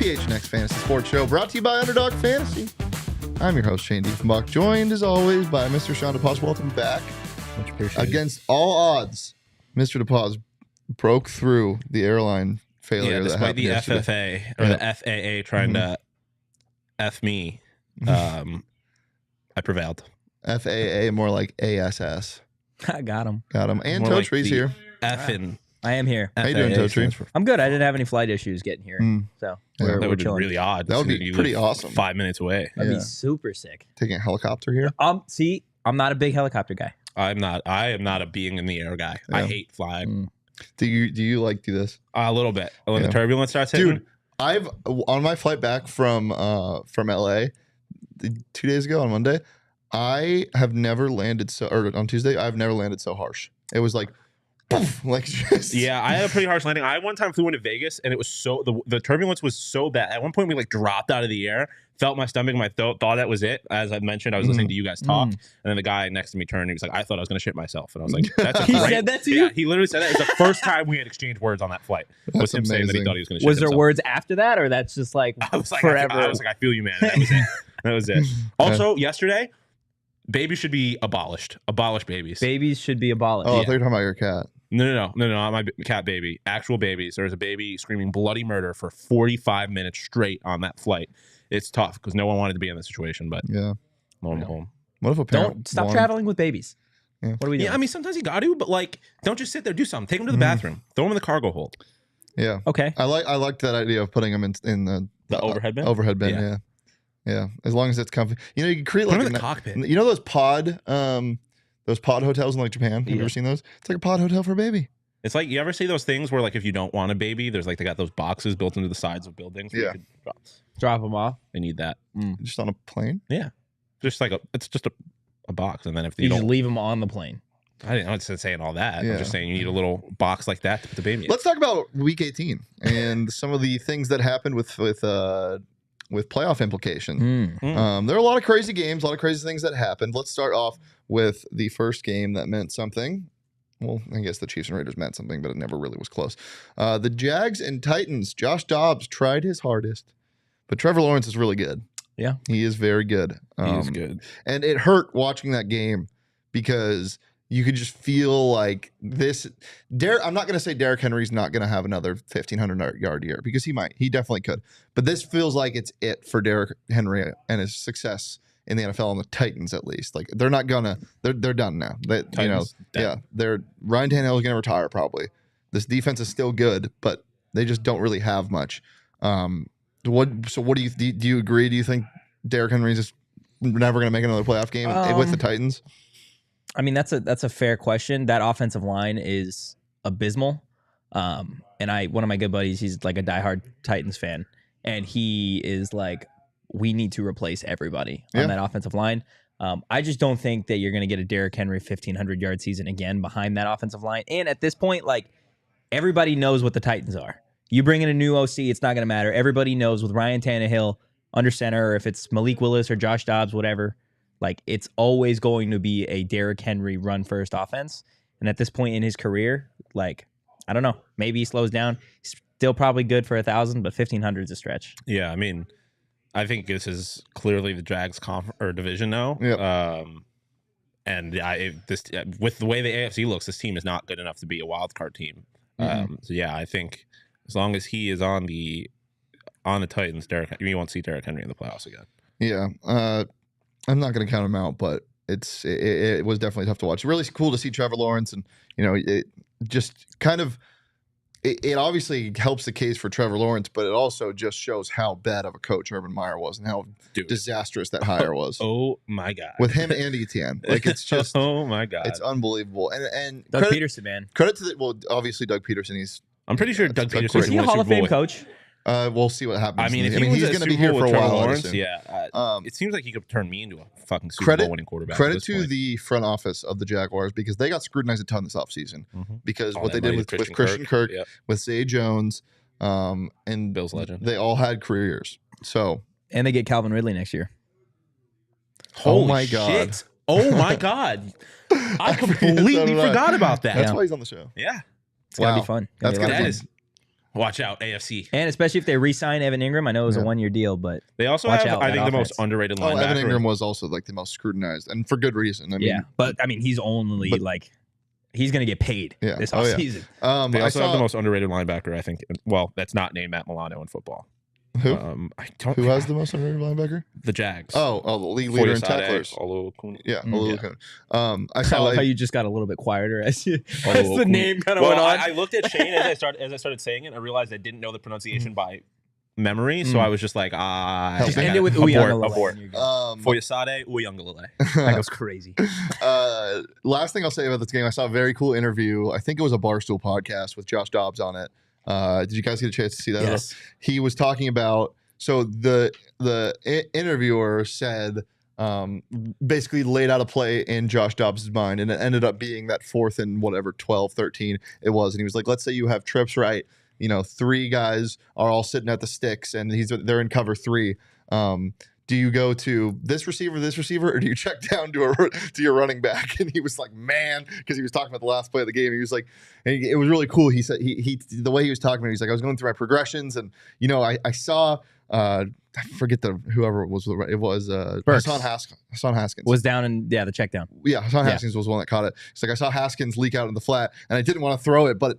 PHNX Fantasy Sports Show, brought to you by Underdog Fantasy. I'm your host, Shane Diefenbach, joined as always by Mr. Shawn DePaz. Welcome back. Much appreciated. Against all odds, Mr. DePaz broke through the airline failure. Yeah, despite the yesterday. FFA or the FAA trying to F me, I prevailed. FAA, more like ASS. I got him. Got him. And More like Totri's the here. Effing. I am here. How you doing, FAA Totri? stands for- I'm good. I didn't have any flight issues getting here. So Yeah. we're That would be chilling. really odd. That would be You pretty live awesome. 5 minutes away. That'd Yeah. be super sick. Taking a helicopter here. See, I'm not a big helicopter guy. I am not a being in the air guy. I Yeah. hate flying. Do you like do this? A little bit. When Yeah. the turbulence starts hitting. Dude, I've on my flight back from LA 2 days ago on Monday, I have never landed or on Tuesday, I've never landed so harsh. It was like poof, like just Yeah, I had a pretty harsh landing. I one time flew into Vegas and it was so the turbulence was so bad. At one point we like dropped out of the air, felt my stomach, my throat, thought that was it. As I mentioned, I was listening to you guys talk, and then the guy next to me turned and he was like, "I thought I was gonna shit myself," and I was like, "That's a He great-" said that to you? Yeah, he literally said that. It's the first time we had exchanged words on that flight. Was That's him saying that he amazing. thought he was gonna shit Was there himself. words after that, or that's just like I was like, forever? I was like, I feel you, man. That was it. That was it. Also, yesterday, babies should be abolished. Abolish babies. Babies should be abolished. Oh, I thought you were talking about your cat. No, not my cat baby. Actual babies. There was a baby screaming bloody murder for 45 minutes straight on that flight. It's tough because no one wanted to be in this situation, but Yeah. lo and behold. What if a parent Don't stop wanted- traveling with babies. Yeah. What are we doing? Yeah, I mean, sometimes you got to, but like, don't just sit there. Do something. Take them to the bathroom. Throw them in the cargo hold. Yeah. Okay. I liked that idea of putting them in The overhead bin? Overhead bin, Yeah. yeah. As long as it's comfy. You know, you can create Put like them in the cockpit. You know those pod hotels in like Japan? Have you Yeah. ever seen those? It's like a pod hotel for a baby. It's like, you ever see those things where like if you don't want a baby, there's like they got those boxes built into the sides of buildings. where you Yeah. could drop. Drop them off. They need that. Just on a plane. Just like it's just a box, and then if You you just don't, leave them on the plane. I didn't know it's saying all that. Yeah. I'm just saying you need a little box like that to put the baby in. Let's talk about Week 18 and some of the things that happened with playoff implication. There are a lot of crazy games, a lot of crazy things that happened. Let's start off with the first game that meant something. Well, I guess the Chiefs and Raiders meant something, but it never really was close. The Jags and Titans. Josh Dobbs tried his hardest, but Trevor Lawrence is really good. Yeah. He is very good. He is good. And it hurt watching that game because you could just feel like this. I'm not going to say Derek Henry's not going to have another 1,500-yard year because he might. He definitely could. But this feels like it's it for Derek Henry and his success in the NFL, and the Titans at least. Like they're not gonna. They're done now. Titans done. Yeah. Ryan Tannehill is going to retire probably. This defense is still good, but they just don't really have much. What do you agree? Do you think Derrick Henry's just never going to make another playoff game with the Titans? I mean, that's a fair question. That offensive line is abysmal. And one of my good buddies, he's like a diehard Titans fan, and he is like, we need to replace everybody on that offensive line. I just don't think that you're going to get a Derrick Henry 1,500-yard season again behind that offensive line. And at this point, like, everybody knows what the Titans are. You bring in a new OC, it's not going to matter. Everybody knows with Ryan Tannehill under center, or if it's Malik Willis or Josh Dobbs, whatever, like, it's always going to be a Derrick Henry run-first offense. And at this point in his career, like, I don't know. Maybe he slows down. He's still probably good for 1,000, but 1,500 is a stretch. Yeah, I mean, I think this is clearly the Jags division now. Yep. And with the way the AFC looks, this team is not good enough to be a wild card team. So yeah, I think as long as he is on the Titans, you won't see Derrick Henry in the playoffs again. Yeah. I'm not going to count him out, but it was definitely tough to watch. Really cool to see Trevor Lawrence, and it just kind of it obviously helps the case for Trevor Lawrence, but it also just shows how bad of a coach Urban Meyer was and how disastrous that hire was. Oh my god, with him and Etienne, like it's just oh my god, it's unbelievable. And Doug Peterson, man, credit to obviously Doug Peterson. I'm pretty sure Doug Peterson is he a Hall of Fame coach? We'll see what happens. I mean, if he's going to be here for a while. Lawrence, it seems like he could turn me into a fucking Super Bowl winning quarterback. Credit to the front office of the Jaguars because they got scrutinized a ton this offseason because what they did with Christian Kirk, with Zay Jones, and Bills legend, they all had career years. So and they get Calvin Ridley next year. Oh my god! Oh my god! I completely forgot about that. That's why he's on the show. Yeah, it's gonna be fun. That's gonna be fun. Watch out, AFC. And especially if they re-sign Evan Ingram, I know it was a 1-year deal, but They also watch have, out, I that think, the most offense. underrated linebacker. Evan Ingram was also like the most scrutinized, and for good reason. I mean, but I mean, he's only like he's gonna get paid this offseason. They also have the most underrated linebacker, I think. Well, that's not named Matt Milano in football. Who? I don't. Who has the most underrated linebacker? The Jags. The league leader in tacklers. Yeah, Yeah. I saw love how you just got a little bit quieter as the name kind of went on. I looked at Shane as I started saying it. I realized I didn't know the pronunciation by memory, so I was just like, just end it with abort. Foyesade Uyangalele. That goes crazy. Last thing I'll say about this game, I saw a very cool interview. I think it was a Barstool podcast with Josh Dobbs on it. Did you guys get a chance to see that? Yes. He was talking about, so the interviewer said, basically laid out a play in Josh Dobbs' mind, and it ended up being that 4th and whatever 12, 13 it was. And he was like, let's say you have trips right. 3 guys are all sitting at the sticks, and they're in cover 3. Do you go to this receiver, or do you check down to your running back? And he was like, man, because he was talking about the last play of the game. He was like, and it was really cool. He said he the way he was talking about it, he's like, I was going through my progressions, and I saw I forget whoever it was. It was Hassan Haskins was down in the check down. Yeah, Hassan Haskins was the one that caught it. It's like I saw Haskins leak out in the flat, and I didn't want to throw it, but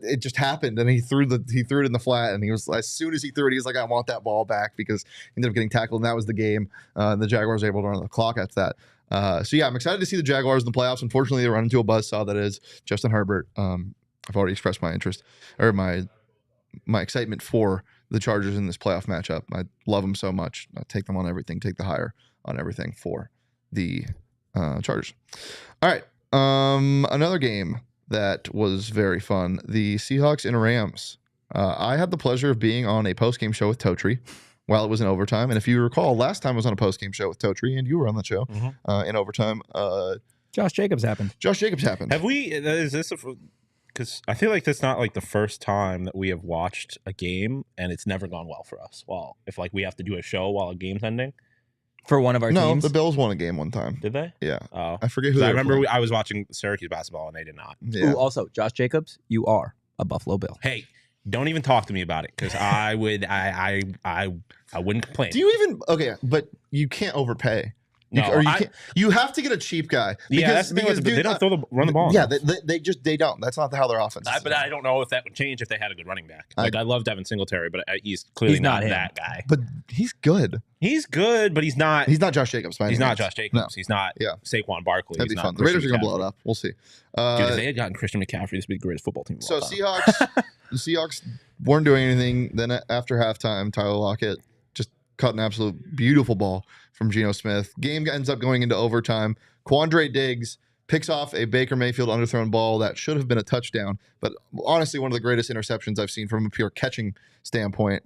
it just happened, and he threw it in the flat, and he was, as soon as he threw it, he was like, I want that ball back, because he ended up getting tackled, and that was the game. The Jaguars were able to run the clock after that. So yeah, I'm excited to see the Jaguars in the playoffs. Unfortunately, they run into a buzzsaw that is Justin Herbert. I've already expressed my interest, or my excitement for the Chargers in this playoff matchup. I love them so much. I take them on everything, take the higher on everything for the Chargers. All right. Another game that was very fun, the Seahawks and Rams. I had the pleasure of being on a post-game show with Totri while it was in overtime. And if you recall, last time I was on a post-game show with Totri, and you were on the show in overtime. Josh Jacobs happened. Have we, is this because I feel like that's not like the first time that we have watched a game and it's never gone well for us. Well, if like we have to do a show while a game's ending. For one of our teams? No, the Bills won a game one time. Did they? Yeah. Oh. I forget who they I were remember playing. I was watching Syracuse basketball and they did not. Yeah. Ooh, also, Josh Jacobs, you are a Buffalo Bill. Hey, don't even talk to me about it, because I wouldn't complain. Do you even, okay, but you can't overpay. No, You have to get a cheap guy. Yeah, that's the thing. Because, They don't run the ball. Yeah, they don't. That's not how their offense is. But I don't know if that would change if they had a good running back. Like I love Devin Singletary, but he's clearly not that guy. But he's good. He's good, but he's not. He's not Josh Jacobs. He's not Josh Jacobs. No. He's not Saquon Barkley. That'd be fun. The Raiders are gonna blow it up. We'll see. Dude, if they had gotten Christian McCaffrey, this would be the greatest football team. So the Seahawks weren't doing anything. Then after halftime, Tyler Lockett just caught an absolute beautiful ball from Geno Smith. Game ends up going into overtime. Quandre Diggs picks off a Baker Mayfield underthrown ball that should have been a touchdown, but honestly, one of the greatest interceptions I've seen from a pure catching standpoint.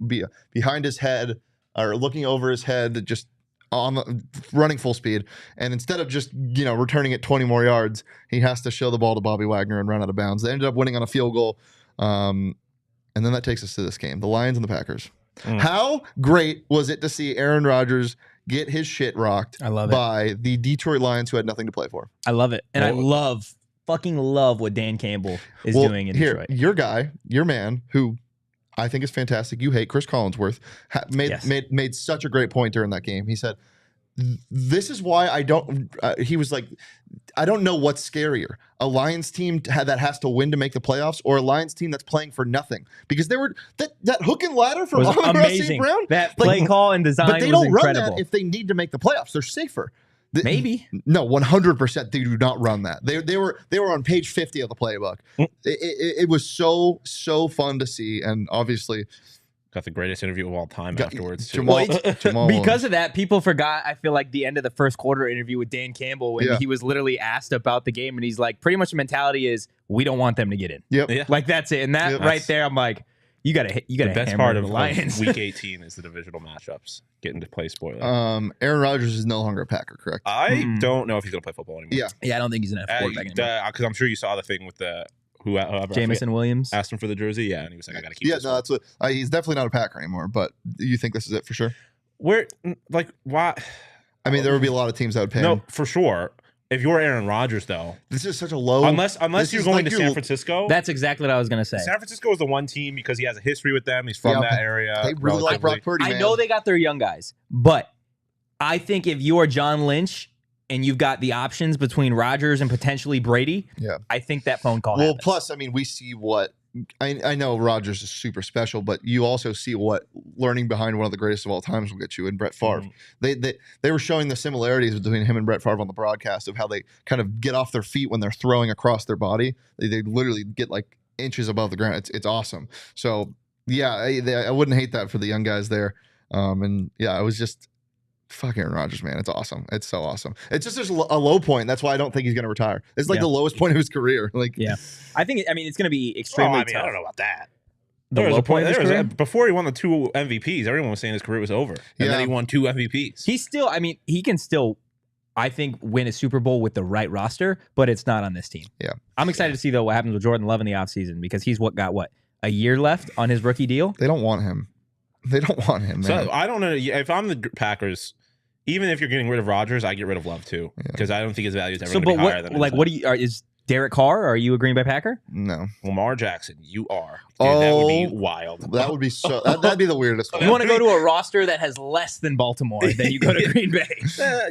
Behind his head, or looking over his head, just running full speed, and instead of just returning it 20 more yards, he has to show the ball to Bobby Wagner and run out of bounds. They ended up winning on a field goal, and then that takes us to this game, the Lions and the Packers. How great was it to see Aaron Rodgers get his shit rocked by the Detroit Lions, who had nothing to play for? I love it. And I fucking love what Dan Campbell is doing in Detroit. Your guy, your man, who I think is fantastic. You hate Chris Collinsworth, made such a great point during that game. He said, this is why I don't, he was like, I don't know what's scarier, a Lions team that has to win to make the playoffs, or a Lions team that's playing for nothing. Because they were that hook and ladder from amazing. St. Brown. That play call and design, but they don't run that if they need to make the playoffs. They're safer. Maybe. No, 100% they do not run that. They were on page 50 of the playbook. It was so fun to see, and obviously got the greatest interview of all time afterwards. Jamal because of that, people forgot, I feel like, the end of the first quarter interview with Dan Campbell when he was literally asked about the game, and he's like, pretty much the mentality is, we don't want them to get in. Yep. Yeah. Like, that's it. And that right there, I'm like, you gotta the best part of the Lions. Week 18 is the divisional matchups. Getting to play spoiler. Aaron Rodgers is no longer a Packer, correct? I don't know if he's gonna play football anymore. Yeah, I don't think he's an F quarterback anymore. Because I'm sure you saw the thing with whoever Jamison Williams asked him for the jersey. Yeah, and he was like, I gotta keep. Yeah, no, that's what he's definitely not a Packer anymore. But you think this is it for sure? Why? I mean, there would be a lot of teams that would pay him. For sure. If you're Aaron Rodgers, though, this is such a low. Unless you're going to San Francisco. That's exactly what I was going to say. San Francisco is the one team because he has a history with them. He's from that area. They really like Brock Purdy, man. I know they got their young guys, but I think if you are John Lynch and you've got the options between Rodgers and potentially Brady, I think that phone call happens. Plus, I mean, we see what I know Rodgers is super special, but you also see what learning behind one of the greatest of all times will get you in Brett Favre. They were showing the similarities between him and Brett Favre on the broadcast of how they kind of get off their feet when they're throwing across their body. They literally get like inches above the ground. It's awesome. So yeah, I wouldn't hate that for the young guys there. And yeah, I was just fuck Aaron Rodgers, man. It's awesome. It's so awesome. It's just there's a low point. That's why I don't think he's going to retire. It's like the lowest point of his career. Like, I think. I mean, it's going to be extremely tough. I don't know about that. The low point of his career? Before he won the 2 MVPs, everyone was saying his career was over, and then he won 2 MVPs. He's still. I mean, he can still, I think, win a Super Bowl with the right roster, but it's not on this team. Yeah, I'm excited to see though what happens with Jordan Love in the offseason because he's got a year left on his rookie deal. They don't want him. They don't want him. Man. So I don't know if I'm the Packers. Even if you're getting rid of Rodgers, I get rid of Love too because I don't think his value is ever going to be higher than. Like, what do you? Is Derek Carr? Are you a Green Bay Packer? No, Lamar Jackson. You are. Dude, that would be wild. That would be so. That'd be the weirdest. You want to go to a roster that has less than Baltimore, then you go to Green Bay.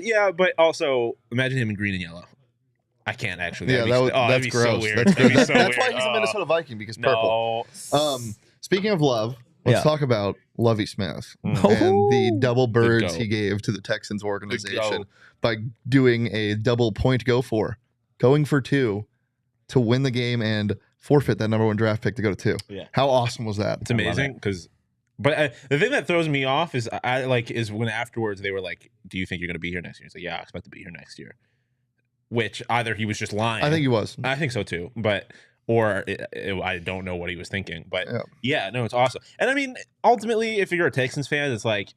Yeah, but also imagine him in green and yellow. I can't actually. That's gross. So weird. That's why he's a Minnesota Viking because purple. Speaking of Love. Let's talk about Lovie Smith and the double birds he gave to the Texans organization by doing a double point going for 2 to win the game and forfeit that #1 draft pick to go to 2. Yeah. How awesome was that? It's amazing but the thing that throws me off is is when afterwards they were like, "Do you think you're going to be here next year?" He's like, "Yeah, I expect to be here next year." Which either he was just lying. I think he was. I think so too, but. Or I don't know what he was thinking, but no, it's awesome. And I mean, ultimately, if you're a Texans fan, it's like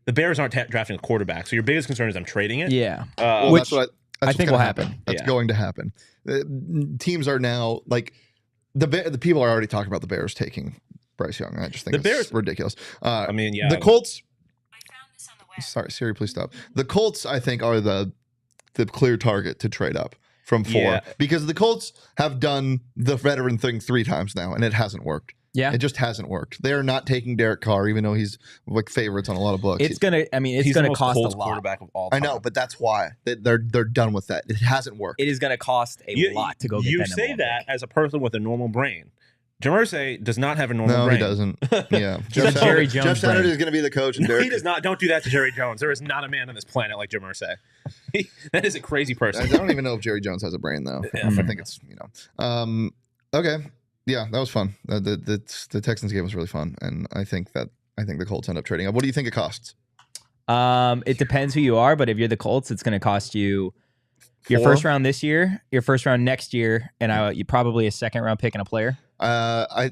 the Bears aren't drafting a quarterback, so your biggest concern is I'm trading it. Yeah, which I think will happen. That's yeah. going to happen. Teams are now like the people are already talking about the Bears taking Bryce Young. I just think it's ridiculous. I mean, yeah, the Colts. I found this on the web. Sorry, Siri, please stop. The Colts, I think, are the clear target to trade up from 4 because the Colts have done the veteran thing 3 times now and it hasn't worked. Yeah, it just hasn't worked. They're not taking Derek Carr, even though he's like favorites on a lot of books. It's gonna cost a lot. Quarterback of all time. I know, but that's why they're done with that. It hasn't worked. It is going to cost a lot to go get that. You say that as a person with a normal brain. Jamersay does not have a normal brain. No, he doesn't. Yeah, Jeff Saturday is going to be the coach. And no, he does not. Don't do that to Jerry Jones. There is not a man on this planet like Jamersay. That is a crazy person. I don't even know if Jerry Jones has a brain though. Yeah. I think it's okay. Yeah, that was fun. The Texans game was really fun, and I think the Colts end up trading up. What do you think it costs? It depends who you are, but if you're the Colts, it's going to cost you your first round this year, your first round next year, and you probably a second round pick and a player. I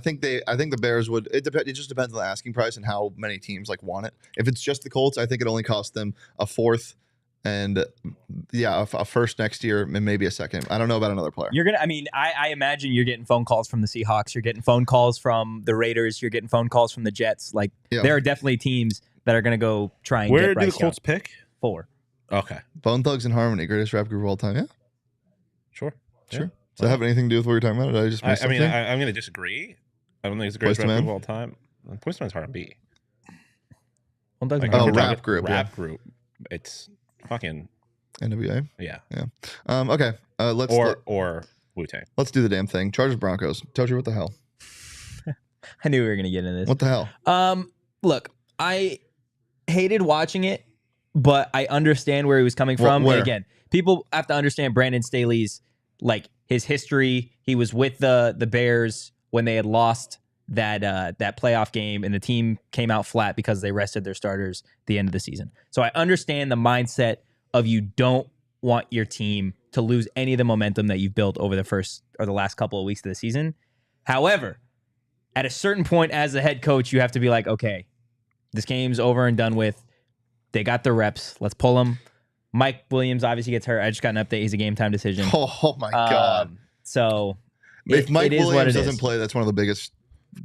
think the Bears would. It just depends on the asking price and how many teams want it. If it's just the Colts, I think it only costs them a 4th and a first next year and maybe a second. I don't know about another player. I imagine you're getting phone calls from the Seahawks. You're getting phone calls from the Raiders. You're getting phone calls from the Jets. There are definitely teams that are going to go try and get Bryce Young. Where do the Colts pick? 4. Okay. Bone Thugs and Harmony, greatest rap group of all time. Yeah. Sure. Does that have anything to do with what you're talking about? Did I just miss something? I'm going to disagree. I don't think it's the greatest rap group of all time. Poison Man's R&B. Rap group. Rap group. It's fucking NWA. Yeah. Okay. Let's or Wu-Tang. Let's do the damn thing. Chargers Broncos. Totri, what the hell? I knew we were going to get into this. What the hell? Look, I hated watching it, but I understand where he was coming from. And again, people have to understand Brandon Staley's his history. He was with the Bears when they had lost that playoff game, and the team came out flat because they rested their starters at the end of the season. So I understand the mindset of you don't want your team to lose any of the momentum that you've built over the last couple of weeks of the season. However, at a certain point as a head coach, you have to be like, okay, this game's over and done with. They got the reps. Let's pull them. Mike Williams obviously gets hurt. I just got an update. He's a game time decision. Oh my God. So if Mike Williams doesn't play, that's one of the biggest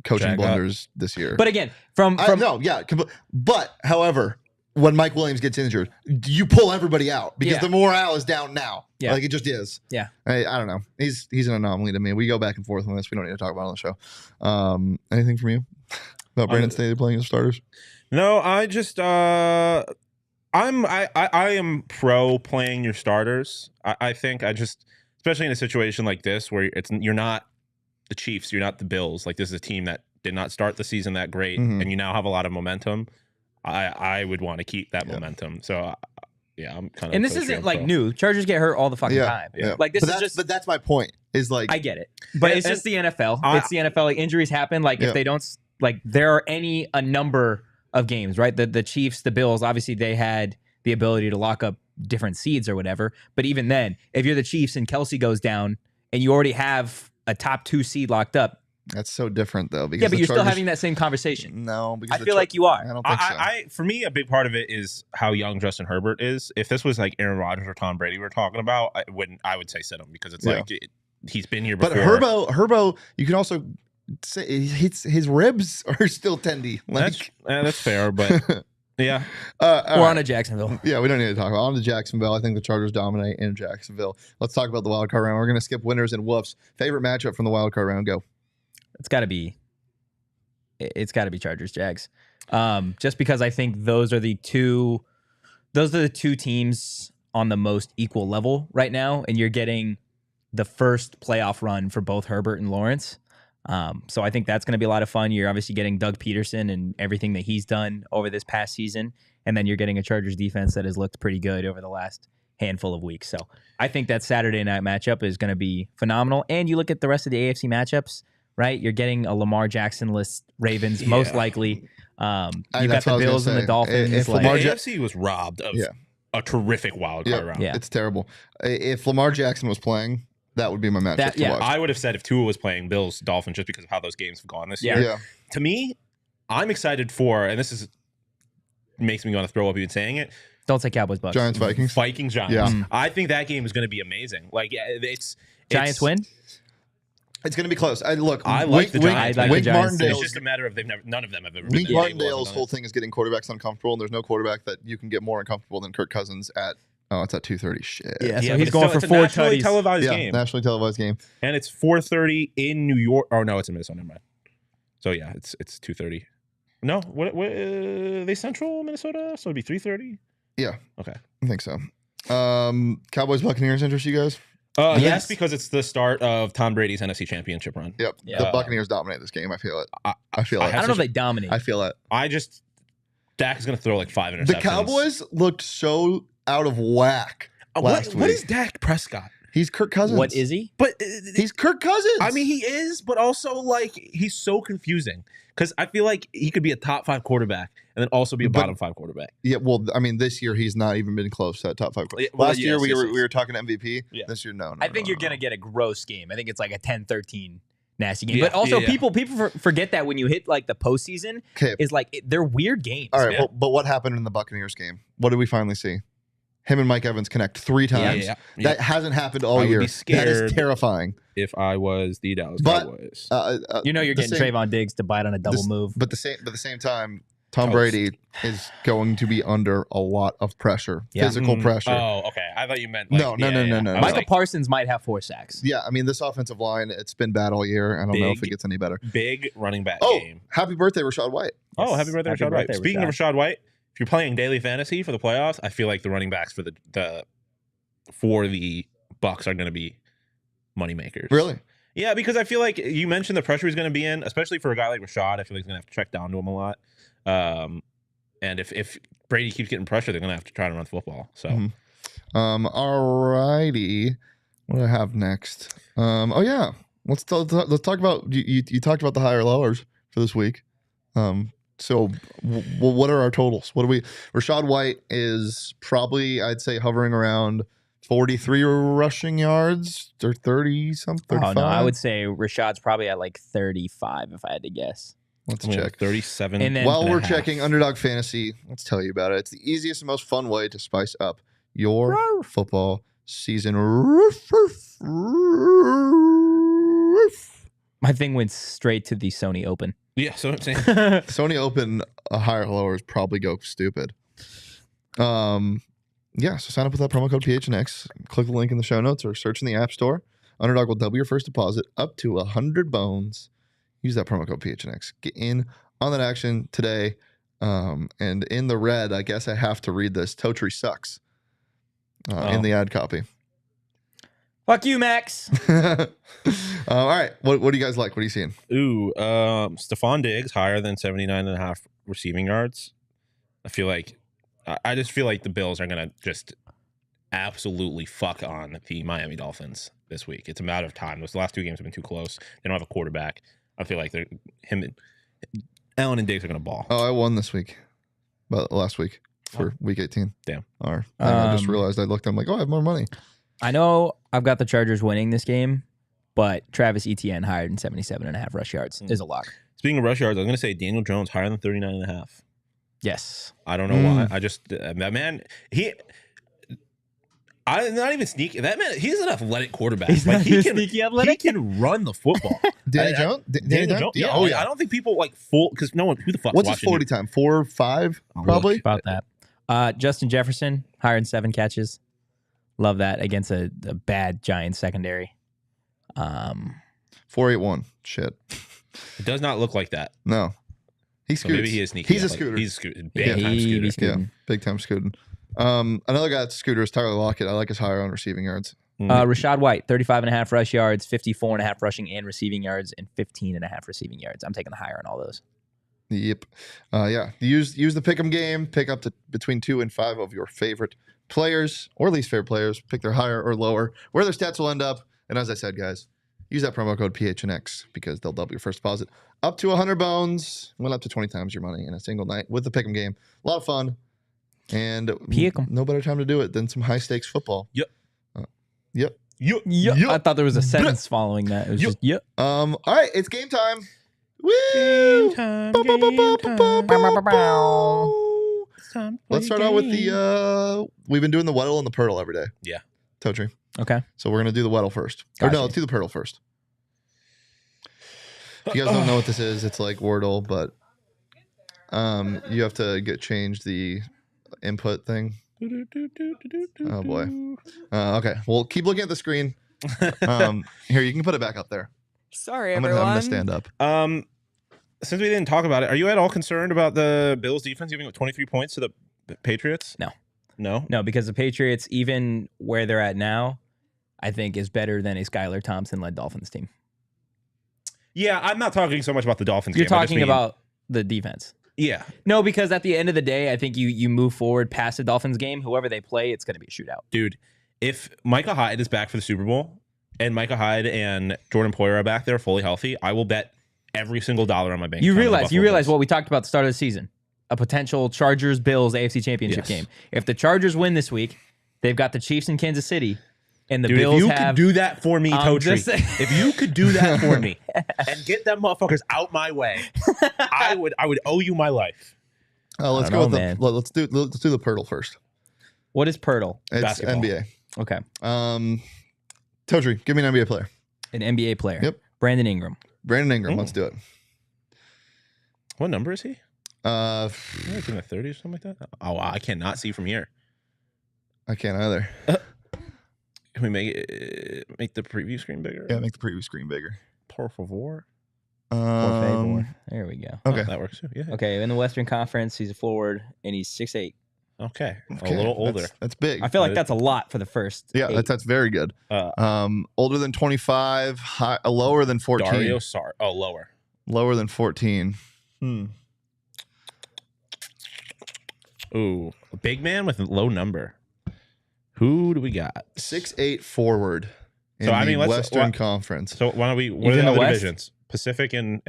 coaching blunders this year. But again, but however, when Mike Williams gets injured, you pull everybody out because the morale is down now. Yeah. Like it just is. Yeah. I don't know. He's an anomaly to me. We go back and forth on this. We don't need to talk about it on the show. Anything from you about Brandon Staley playing as starters? No, I just I am pro playing your starters. I think especially in a situation like this where you're not the Chiefs, you're not the Bills. Like this is a team that did not start the season that great, and you now have a lot of momentum. I would want to keep that momentum. So I'm kind of. And this isn't like new. Chargers get hurt all the fucking time. Yeah. Like this is just. But that's my point. Is like I get it, but it's just the NFL. It's the NFL. Like injuries happen. Like if they don't, like there are a number of games, right? The Chiefs, the Bills, obviously they had the ability to lock up different seeds or whatever. But even then, if you're the Chiefs and Kelsey goes down and you already have a top 2 seed locked up. That's so different though. Because but you're still having that same conversation. No, because I feel like you are. I don't think so. For me, a big part of it is how young Justin Herbert is. If this was like Aaron Rodgers or Tom Brady we're talking about, I would say sit him because it's like he's been here before. But Herbo, you can also say his ribs are still tendy. Like that's fair, but yeah. We're on to Jacksonville. Yeah, we don't need to talk about on to Jacksonville. I think the Chargers dominate in Jacksonville. Let's talk about the wild card round. We're going to skip winners and woofs. Favorite matchup from the wild card round? Go. It's got to be Chargers Jags. Just because I think those are the two teams on the most equal level right now, and you're getting the first playoff run for both Herbert and Lawrence. So I think that's going to be a lot of fun. You're obviously getting Doug Peterson and everything that he's done over this past season, and then you're getting a Chargers defense that has looked pretty good over the last handful of weeks. So I think that Saturday night matchup is going to be phenomenal. And you look at the rest of the AFC matchups, right? You're getting a Lamar Jackson-less Ravens, most likely. You got the Bills and the Dolphins. If the AFC was robbed of a terrific wild card round. Yeah, it's terrible. If Lamar Jackson was playing, that would be my matchup to watch. I would have said if Tua was playing Bills, Dolphins, just because of how those games have gone this year. Yeah. To me, I'm excited for, and this makes me want to throw up even saying it. Don't say Cowboys, Bucks. Giants, Vikings. Vikings, Giants. Yeah. I think that game is going to be amazing. Like, Giants win? It's going to be close. I like the Giants. Wink Martindale. It's just a matter of none of them have ever been. Wink Martindale's whole thing is getting quarterbacks uncomfortable, and there's no quarterback that you can get more uncomfortable than Kirk Cousins at. Oh, it's at 2:30. Shit. Yeah, so he's going for 4 nationally televised game. Nationally televised game. And it's 4:30 in New York. Oh no, it's in Minnesota. Never mind. So yeah, it's 2:30. No, what they Central Minnesota? So it'd be 3:30. Yeah. Okay. I think so. Cowboys Buccaneers interest you guys? Yes, because it's the start of Tom Brady's NFC Championship run. Yep. The Buccaneers dominate this game. I feel it. I feel it. I don't know if they dominate. I feel it. Dak is going to throw like 5 interceptions. The Cowboys looked so out of whack last week. What is Dak Prescott? He's Kirk Cousins. What is he? But he's Kirk Cousins. I mean, he is, but also like he's so confusing because I feel like he could be a top 5 quarterback and then also be a bottom 5 quarterback. Yeah, well, I mean, this year he's not even been close to that top 5 quarterback. Last year we were talking MVP. Yeah. This year, no. I think you're gonna get a gross game. I think it's like a 10-13 nasty game. But also, people forget that when you hit like the postseason, is like they're weird games. All right, but what happened in the Buccaneers game? What did we finally see? Him and Mike Evans connect 3 times. That hasn't happened all year. That is terrifying. If I was the Dallas Cowboys, you're getting Trayvon Diggs to bite on a double move. But at the same time, Tom Brady is going to be under a lot of pressure, physical pressure. Oh, okay. I thought you meant no. Michael Parsons might have 4 sacks. Yeah, I mean this offensive line, it's been bad all year. I don't know if it gets any better. Big running back game. Happy birthday, Rashad White. Oh, happy birthday, Rashad White. Speaking of Rashad White, if you're playing daily fantasy for the playoffs, I feel like the running backs for the Bucs are going to be money makers. Really? Yeah, because I feel like you mentioned the pressure he's going to be in, especially for a guy like Rashad. I feel like he's going to have to check down to him a lot. And if Brady keeps getting pressure, they're going to have to try to run football. So, all righty. What do I have next? Let's talk about you talked about the higher lowers for this week. So what are our totals? What do we? Rashad White is probably, I'd say, hovering around 43 rushing yards or 30 something. 35? Oh no, I would say Rashad's probably at like 35 if I had to guess. Let's check. 37. And then while we're checking Underdog Fantasy, let's tell you about it. It's the easiest and most fun way to spice up your football season. My thing went straight to the Sony Open. Yeah, so I'm saying Sony Open higher lowers probably go stupid. Yeah, so sign up with that promo code PHNX. Click the link in the show notes or search in the App Store. Underdog will double your first deposit up to 100 bones. Use that promo code PHNX. Get in on that action today. And in the red, I guess I have to read this. Totri sucks in the ad copy. Fuck you, Max. All right. What do you guys like? What are you seeing? Ooh, Stephon Diggs higher than 79.5 receiving yards. I just feel like the Bills are going to just absolutely fuck on the Miami Dolphins this week. It's a matter of time. Those last two games have been too close. They don't have a quarterback. I feel like Allen and Diggs are going to ball. Oh, I won this week. Well, last week for week 18. Damn. I just realized I looked, I'm like, oh, I have more money. I know I've got the Chargers winning this game, but Travis Etienne higher than 77.5 rush yards is a lock. Speaking of rush yards, I'm going to say Daniel Jones higher than 39.5. Yes. I don't know why. I just that man. I'm not even sneaky. That man, he's an athletic quarterback. He's like, not he sneaky athletic. He can run the football. Danny Jones? Daniel Jones? Yeah. Oh, yeah. I don't think people like full because no one. Who the fuck? What's his 40 time? 4.5 probably. About that. Justin Jefferson higher than 7 catches. Love that against a bad Giants secondary. 4.81. Shit. It does not look like that. No. He scoots. So maybe he is sneaky. He's a scooter. He's a scooter. Big time scooter. Scooting. Yeah, big time scooting. Another guy that's a scooter is Tyler Lockett. I like his higher on receiving yards. Rashad White, 35.5 rush yards, 54.5 rushing and receiving yards, and 15.5 receiving yards. I'm taking the higher on all those. Yep. Yeah. Use the pick'em game. Pick up to between 2 and 5 of your favorite players or least favorite players. Pick their higher or lower, where their stats will end up. And as I said, guys, use that promo code PHNX because they'll double your first deposit up to 100 bones. Went up to 20 times your money in a single night with the pick'em game. A lot of fun. And no better time to do it than some high stakes football. Yep. Yep. Yep. I thought there was a sentence following that. It was just yep. All right, it's game time. Woo! Game time. Let's start out with the we've been doing the Weddle and the Poeltl every day. Yeah. Totri. Okay. So we're gonna do the Weddle first. Gotcha. Or no, let's do the Poeltl first. If you guys don't know what this is, it's like Wordle, but you have to change the input thing. Oh boy. Okay. Well, keep looking at the screen. Here, you can put it back up there. Sorry, I'm everyone. gonna stand up. Since we didn't talk about it, are you at all concerned about the Bills defense giving up 23 points to the Patriots? No, because the Patriots, even where they're at now, I think is better than a Skylar Thompson-led Dolphins team. Yeah, I'm not talking so much about the Dolphins. You're game. talking about the defense. Yeah. No, because at the end of the day, I think you move forward past the Dolphins game. Whoever they play, it's going to be a shootout. Dude, if Micah Hyde is back for the Super Bowl and Micah Hyde and Jordan Poyer are back there fully healthy, I will bet every single dollar on my bank. You realize what we talked about at the start of the season. A potential Chargers-Bills AFC Championship game. If the Chargers win this week, they've got the Chiefs in Kansas City, and the Bills if you have... could do that for me, Totri, if you could do that for me and get them motherfuckers out my way, I would owe you my life. Let's go with let's do the Poeltl first. What is Poeltl? It's Basketball. NBA. Okay. Totri, give me an NBA player. An NBA player. Yep. Brandon Ingram. Let's do it. What number is he? It's in the 30s or something like that. Oh, I cannot see from here. I can't either. Can we make the preview screen bigger? Yeah, make the preview screen bigger. Por favor. There we go. Okay. That works too. Yeah. Okay, in the Western Conference, he's a forward, and he's 6'8". Okay. A little older. That's big. I feel like that's a lot for the first. Yeah, 8. that's very good. Older than 25, lower than 14. Dario Sar. Oh, lower. Lower than 14. Ooh, a big man with a low number. Who do we got? 6'8" forward in the Western Conference. So why don't we? What are the other divisions? Pacific and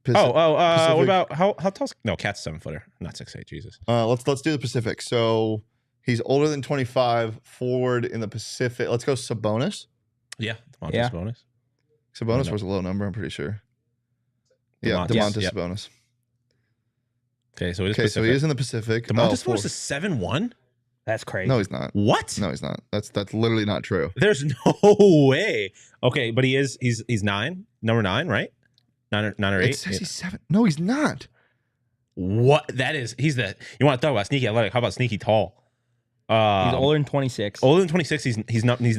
Pacific. What about how tall? No, Cat's 7-footer, not 6'8". Jesus. Let's do the Pacific. So he's older than 25, forward in the Pacific. Let's go Sabonis. Yeah, Domantas Sabonis. Sabonis was a low number, I'm pretty sure. Yeah, Domantas Sabonis. Okay, so it is Pacific. So he is in the Pacific. Domantas Sabonis is 7'1". That's crazy. No, he's not. What? No, he's not. That's literally not true. There's no way. Okay, but he's 9, number 9, right? 9 or 8. It says he's 7. No, he's not. What that is? He's the. You want to talk about sneaky athletic? How about sneaky tall? He's older than 26. Older than 26. He's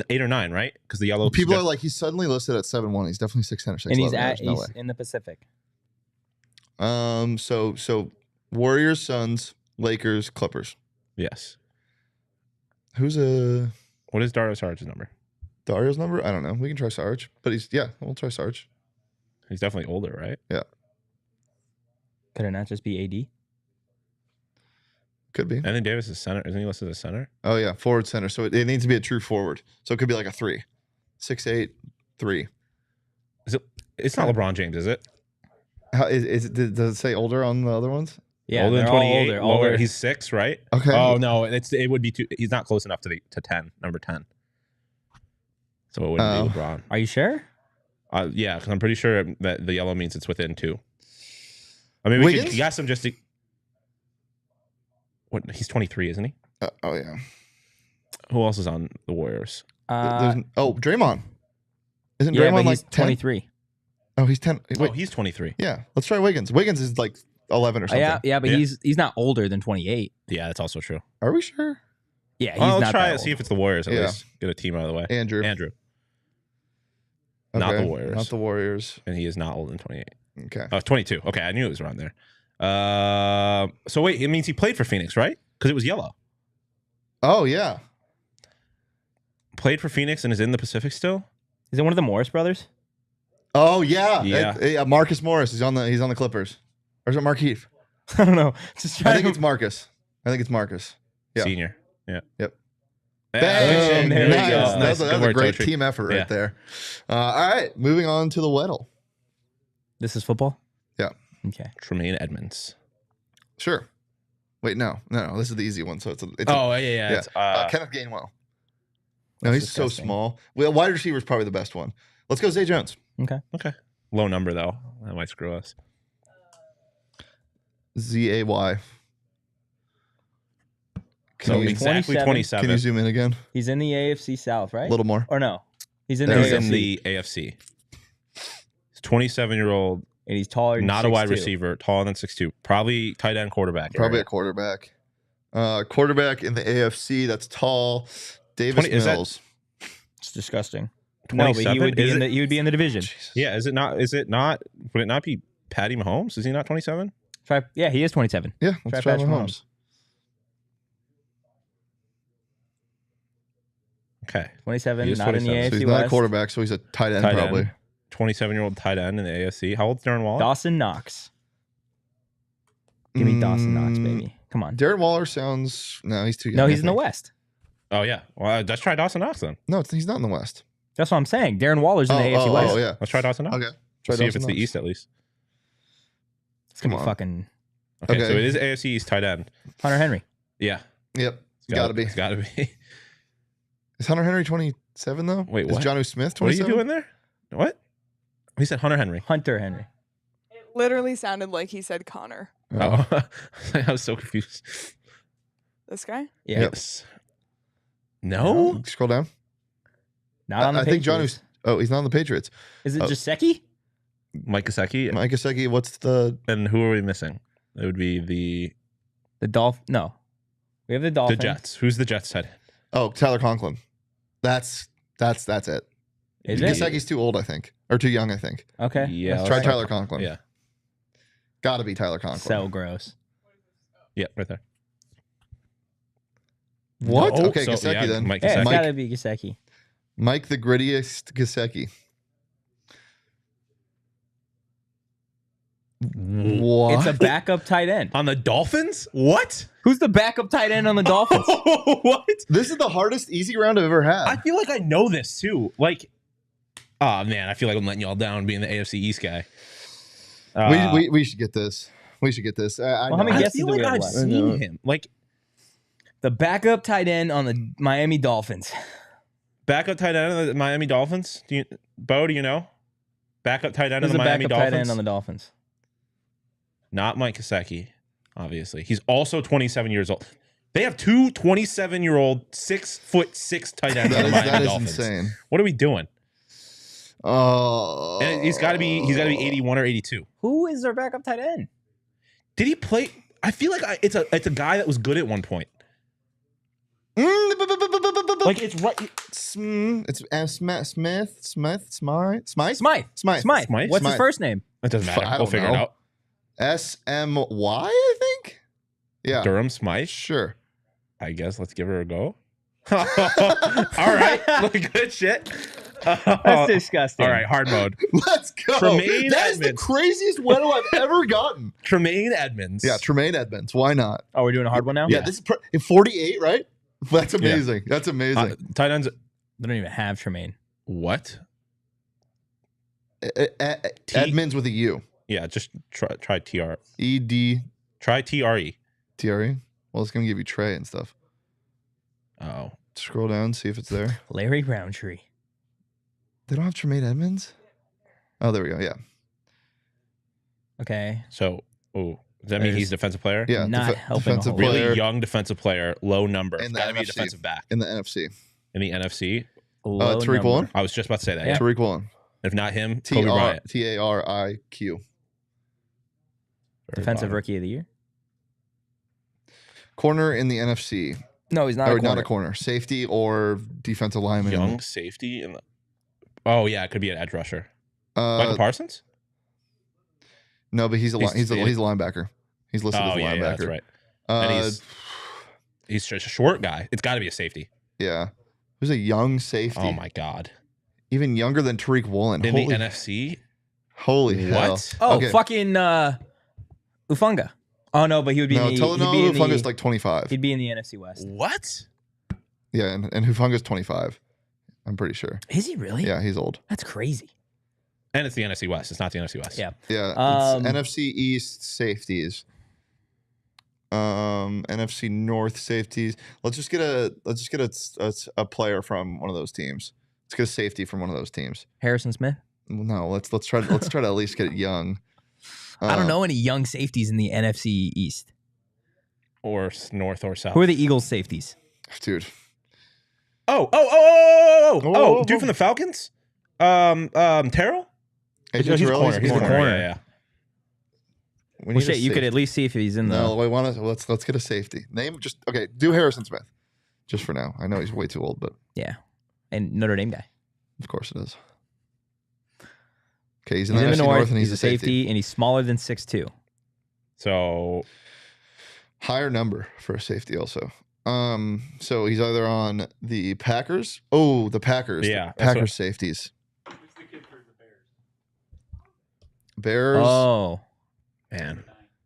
8 or 9, right? Because the yellow people are like he's suddenly listed at 7'1". He's definitely 6'10" or 6'11". And he's in the Pacific. So Warriors, Suns, Lakers, Clippers. Yes. What is Dario Sarge's number? Dario's number? I don't know. We can try Sarge, but we'll try Sarge. He's definitely older, right? Yeah. Could it not just be AD? Could be. Anthony Davis is center. Isn't he listed as center? Oh yeah, forward center. So it needs to be a true forward. So it could be like a 3, 6'8", 3. Is it? It's not LeBron James, is it? How is it? Does it say older on the other ones? Yeah, older than they're all 28. older. He's 6, right? Okay. Oh no, it would be too. He's not close enough to 10, number 10. So it wouldn't be LeBron. Are you sure? Yeah, because I'm pretty sure that the yellow means it's within 2. I mean, we could guess him just to. What? He's 23, isn't he? Oh yeah. Who else is on the Warriors? Draymond. Isn't Yeah, Draymond but like he's 10? 23. Oh, he's 10. Wait, He's 23. yeah. Let's try Wiggins. Wiggins is like 11 or something. Yeah, but he's not older than 28. Yeah, that's also true. Are we sure? Yeah, he's Let's not try that it. See old. if it's the Warriors. At Yeah. least get a team out of the way. Andrew. Not Okay, the Warriors. Not the Warriors. And he is not older than 28. Okay. Oh, 22. Okay, I knew it was around there. So wait, it means he played for Phoenix, right? Because it was yellow. Oh yeah. Played for Phoenix and is in the Pacific still. Is it one of the Morris brothers? Oh yeah. Yeah. Marcus Morris is on the Clippers. Or is it Markieff? I don't know. Just I trying think to it's Marcus. Yeah. Senior. Yeah. Yep. Bang! there we nice. go. That's Good a work, great Totri. team effort Yeah. right there. All right, moving on to the Weddle. This is football? Yeah. Okay. Tremaine Edmonds. Sure. Wait, no. This is the easy one. So it's Yeah. It's, Kenneth Gainwell. No, That's he's so disgusting. small. Well, wide receiver is probably the best one. Let's go Zay Jones. Okay. low number though. That might screw us. Zay. So he's exactly 27. 27. Can you zoom in again? He's in the AFC South, right? A little more. Or no? He's in There the we go. AFC. in the AFC. He's 27-year-old, And he's taller than not a wide 6'2". receiver, taller than 6'2". Probably tight end quarterback. Probably area. a quarterback. Quarterback in the AFC that's tall. Davis 20 is that- Mills. It's disgusting. No, but he 27? would be Is in it- the he would be in the division. Yeah, is it not? Would it not be Patty Mahomes? Is he not 27? Yeah, he is 27. Yeah, let's try Patrick Mahomes. Okay. 27, He is not in the 27. AFC So he's not a West. quarterback, so he's a tight end Tight end. probably. 27-year-old tight end in the AFC. How old's Darren Waller? Dawson Knox. Give me Dawson Knox, Mm, baby. Come on. Darren Waller sounds he's too young. No, I he's in the think. West. Oh yeah. Well, let's try Dawson Knox then. No, he's not in the West. That's what I'm saying. Darren Waller's in the AFC West. Oh yeah. Let's try Dawson Knox. Okay. Try See if Dawson it's the Knox. East at least. It's gonna Come be on. fucking Okay, Okay. so it is AFC East tight end. Hunter Henry. Yeah. Yep. It's Gotta be. It's gotta be. Is Hunter Henry 27 though? Wait, Is what? Jonnu Smith What are 27? you doing there? What? He said Hunter Henry. Hunter Henry. Literally sounded like he said Connor. Oh. I was so confused. This guy? Yeah. Yep. Yes. No? Scroll down. Not on the I think Patriots. he's not on the Patriots. Is it Oh. Jaceki? Mike Gesicki. Mike Gesicki, what's the And who are we missing? It would be the No. We have the Dolphins. Jets. Who's the Jets head? Tyler Conklin. That's it. Is it? Gesicki's too old, I think. Or too young, I think. Okay. Yeah. Try let's Tyler Conklin. Yeah. Gotta be Tyler Conklin. So gross. Yeah, right there. What? No. Okay, Gesicki then. Mike Yeah, it's Gesicki. gotta be Jaceki. Mike the grittiest Gesicki. What? It's a backup tight end. On the Dolphins? What? Who's the backup tight end on the Dolphins? What? This is the hardest easy round I've ever had. I feel like I know this too. Like, oh man, I feel like I'm letting y'all down being the AFC East guy. we should get this. We should get this. I Well, how know. many I guesses feel do we like have I've left? I know. seen him. Like, The backup tight end on the Miami Dolphins. backup tight end of the Miami Dolphins. Bo, do you know? Backup tight end of Who's the the Miami backup Dolphins. tight end on the Dolphins? Not Mike Gesicki, obviously. He's also 27 years old. They have two 27-year-old 6'6" tight ends on the Miami that is Dolphins. insane. What are we doing? Oh, And he's got to be 81 or 82. Who is their backup tight end? Did he play? I feel like it's a guy that was good at one point. Like it's right. It's Smith. Smythe. What's his first name? It doesn't matter. I We'll don't figure it know. out. SMY, I think. Yeah. Durham Smythe. Sure. I guess let's give her a go. All right. Look, good shit. That's disgusting. All right, hard mode. Let's go. Tremaine That is the Edmonds. craziest Weddle I've ever gotten. Tremaine Edmonds. Yeah, Tremaine Edmonds. Why not? Oh, we're doing a hard one now? Yeah, this is 48, right? That's amazing. That's amazing. Tight ends. They don't even have Tremaine. What? Edmonds with a U. Yeah, just try TR. ED. Try TRE. TRE. Well, it's gonna give you Trey and stuff. Oh. Scroll down, see if it's there. Larry Roundtree. They don't have Tremaine Edmonds? Oh, there we go. Yeah. Okay. So, does that mean he's a defensive player? Yeah. Not helping a defensive whole lot. player Really young defensive player, low number. In the Got to be a NFC. defensive back in the NFC. in the NFC. Low Tariq number. Woolen. I was just about to say that. Yeah. Yeah. Tariq Woolen. If not him, Kobe Bryant. TARIQ. Very Defensive bottom. Rookie of the Year. Corner in the NFC. No, he's not Or a corner. not a corner. Safety or defensive lineman. Young safety. Oh yeah, it could be an edge rusher. Michael Parsons. No, but he's a He's linebacker. He's listed as a linebacker. Yeah, that's right. Uh, And he's just a short guy. It's got to be a safety. yeah. Who's a young safety? Oh my god. Even younger than Tariq Woolen. In Holy, the NFC. holy hell. What? Oh, Okay. fucking Ufunga. Oh no, but he would be No, in the, he'd be in the, Hufunga's like 25. he'd be in the NFC West. What? Yeah, and Hufunga's 25. I'm pretty sure. Is he really? Yeah, he's old. That's crazy. And it's the NFC West. It's not the NFC West. Yeah. Yeah, Um, it's NFC East safeties. NFC North safeties. Let's just get a player from one of those teams. Let's get a safety from one of those teams. Harrison Smith. No, let's try to at least get it young. I don't know any young safeties in the NFC East. Or north or south. Who are the Eagles safeties? Dude. Dude from the Falcons? Terrell? AJ He's a Terrell, corner. He's a corner. corner. Yeah. We Well, need a shit, you could safety. at least see if he's in the. No, we want to. Let's get a safety. Name just okay. Do Harrison Smith, just for now. I know he's way too old, but Yeah, and Notre Dame guy. of course it is. Okay, he's in He's the in NFC the North, North. and He's a safety, and he's smaller than 6'2". So Higher number for a safety, also. So he's either on the Packers. Oh, the Packers. Yeah, The that's Packers what- safeties. Bears. Oh, man,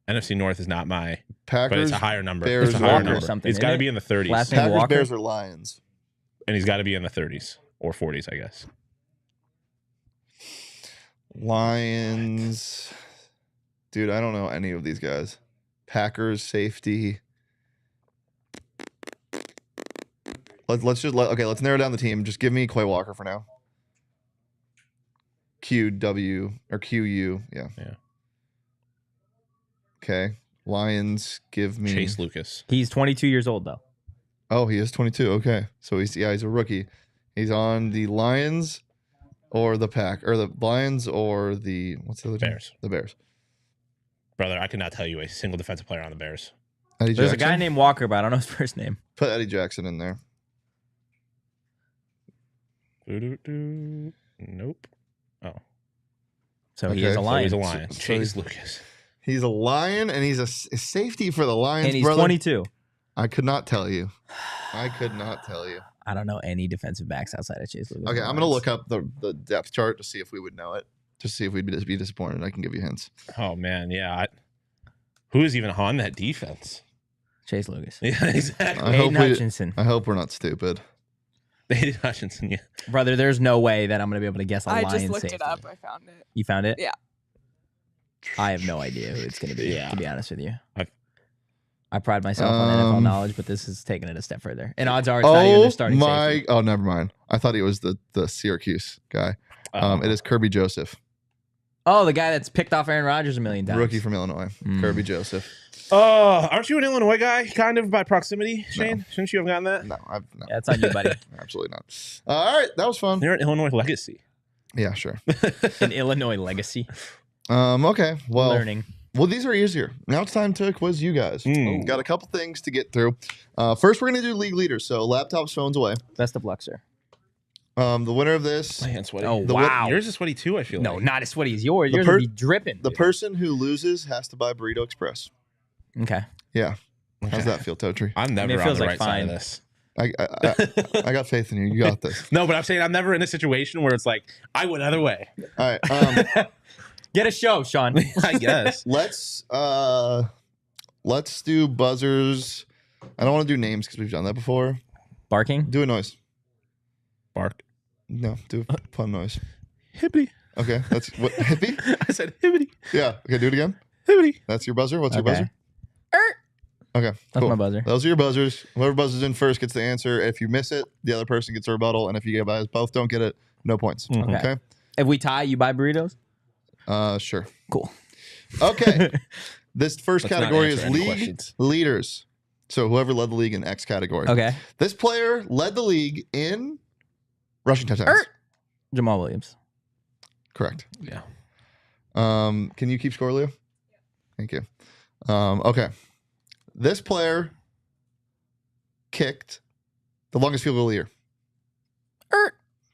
NFC North is not my, Packers. but it's a higher number. Bears, It's a higher Walker number. something, He's got to isn't be it? in the 30s, Last name Packers, Walker? Bears, or Lions. and he's got to be in the 30s or 40s, I guess. Lions. Dude, I don't know any of these guys. Packers safety. Let's narrow down the team. Just give me Quay Walker for now. QW or QU, yeah. Yeah. Okay. Lions, give me Chase Lucas. he's 22 years old though. Oh, he is 22. Okay. So he's a rookie. He's on the Lions or the Lions or the what's the other team? Bears. The Bears. Brother, I could not tell you a single defensive player on the Bears. Eddie There's Jackson. a guy named Walker, but I don't know his first name. Put Eddie Jackson in there. Nope. Oh, So he Okay, is a so so Lion, he's a Lion. So Chase Lucas. He's a Lion and he's a safety for the Lions. and he's brother. 22. I could not tell you. I could not tell you. I don't know any defensive backs outside of Chase Lucas. Okay, I'm gonna look up the depth chart to see if we would know it. Just see if we'd be disappointed. I can give you hints. Oh man, yeah. Who is even on that defense? Chase Lucas. Yeah, exactly. I hope Aiden we- Hutchinson. I hope we're not stupid. Aiden Hutchinson. Yeah. Brother, there's no way that I'm going to be able to guess a I Lion just looked safety. it up. I found it. You found it? Yeah. I have no idea who it's going to be, Yeah. to be honest with you. I've- I pride myself on NFL knowledge, but this is taking it a step further. And odds are it's not even Oh their starting my! safety. Oh, never mind. I thought he was the Syracuse guy. It is Kirby Joseph, Oh, the guy that's picked off Aaron Rodgers a million times. rookie from Illinois. Mm. Kirby Joseph. Aren't you an Illinois guy? Kind of by proximity, Shane? Shouldn't you have gotten that? No, no, Yeah, it's on you, buddy. absolutely not. All right, that was fun. You're an Illinois legacy. Yeah, sure. An Illinois legacy. Okay. Well, Learning. Well, these are easier. Now it's time to quiz you guys. Mm. Got a couple things to get through. First, we're going to do league leaders. So laptops, phones away. Best of luck, sir. The winner of this, My hand's sweaty. Oh, The wow. Yours is sweaty too, I feel No, like. not as sweaty as yours. The Yours would be dripping. the person who loses has to buy Burrito Express. Okay. Yeah. How's that feel, Totri? I'm never I mean, it on feels the like right side of fine. this. I got faith in you. You got this. No, but I'm saying I'm never in a situation where it's like, I went other way. All right. Get a show, Shawn. I guess. Let's do buzzers. I don't want to do names because we've done that before. Barking. Do a noise. Bark. No, do a fun noise. Hippity. Okay, that's what hippie. I said hippity. Yeah. Okay, do it again. Hippity. That's your buzzer. What's your Okay. buzzer? Okay, That's cool. my buzzer. Those are your buzzers. Whoever buzzes in first gets the answer. If you miss it, the other person gets a rebuttal. And if you guys both don't get it, no points. Mhm. Okay. If we tie, you buy burritos? Sure. Cool. Okay. This first Let's not category answer is any league questions. leaders. So whoever led the league in X category. Okay. This player led the league in rushing touchdowns. Jamal Williams. Correct. Yeah. Can you keep score, Leo? Thank you. Okay. This player kicked the longest field goal of the year.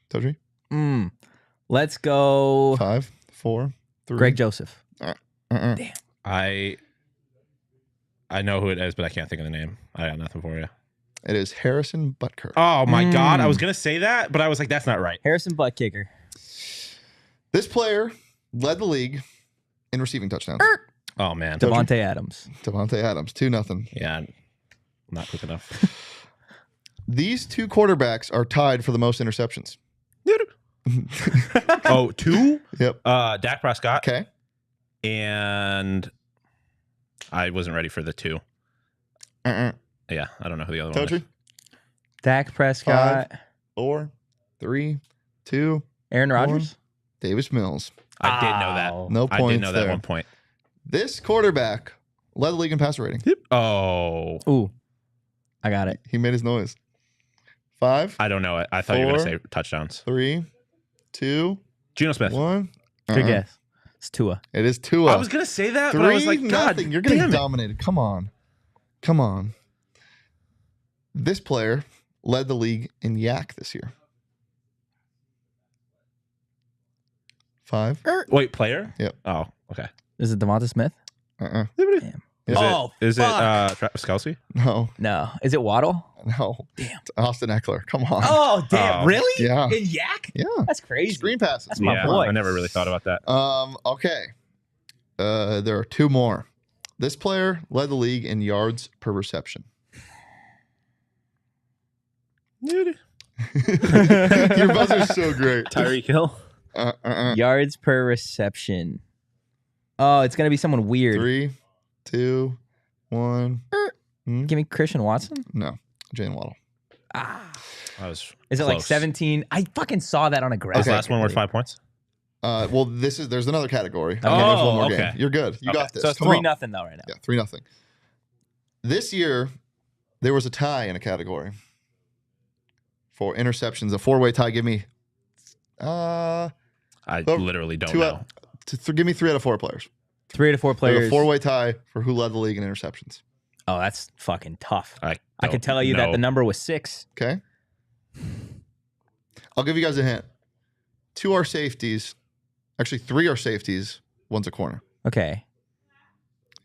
Totri? Let's go 5, 4, 3. Greg Joseph. I know who it is, but I can't think of the name. I got nothing for you. It is Harrison Butker. Oh my God. I was going to say that, but I was like, that's not right. Harrison Butt Kicker. This player led the league in receiving touchdowns. Oh man. Devontae Adams. Devontae Adams, 2-0. Yeah. I'm not quick enough. These two quarterbacks are tied for the most interceptions. Oh, 2? Yep. Dak Prescott. Okay. And I wasn't ready for the 2. Uh-uh. Yeah. I don't know who the other one is. Totri? Dak Prescott. 4, 3, 2. Aaron Rodgers. Davis Mills. I did know that. Oh. No I points did know that there. at one point. This quarterback led the league in passer rating. Oh. Ooh. I got it. He made his noise. 5, I don't know it. I thought you were going to 4. say touchdowns. 3, 2, Geno Smith. 1. Good guess. It's Tua. It is Tua. I was going to say that, 3 but I was like, God, nothing. You're getting damn it. dominated. Come on. Come on. This player led the league in yak this year. 5. Wait, player? Yep. Oh, okay. Is it Devonta Smith? Uh-uh. Damn. Is it fuck. Travis Kelce? No. No. Is it Waddle? No. Damn. It's Austin Eckler. Come on. Oh, damn. Oh. Really? Yeah. In Yak? Yeah. That's crazy. Screen passes. That's my Yeah, boy. I never really thought about that. Okay. There are 2 more. This player led the league in yards per reception. Your buzzer's so great. Tyreek Hill. Yards per reception. Oh, it's gonna be someone weird. 3, 2, 1. Give me Christian Watson. No. Jalen Waddle. Ah. That was Is it like close. 17? I fucking saw that on a graph. Was the last one worth 5 points? Well, there's another category. Oh, There's one more okay. game. You're good. You Okay. got this. So it's Come 3-0 on. though right now. Yeah, 3-0. This year, there was a tie in a category for interceptions. A 4-way tie. Give me I Well, literally don't 2 know. out. Give me 3 out of 4 players. 3 to 4 There's players. a 4-way tie for who led the league in interceptions. Oh, that's fucking tough. I don't can tell you that know. the number was 6. Okay. I'll give you guys a hint. 2 are safeties. Actually, 3 are safeties. 1's a corner. Okay.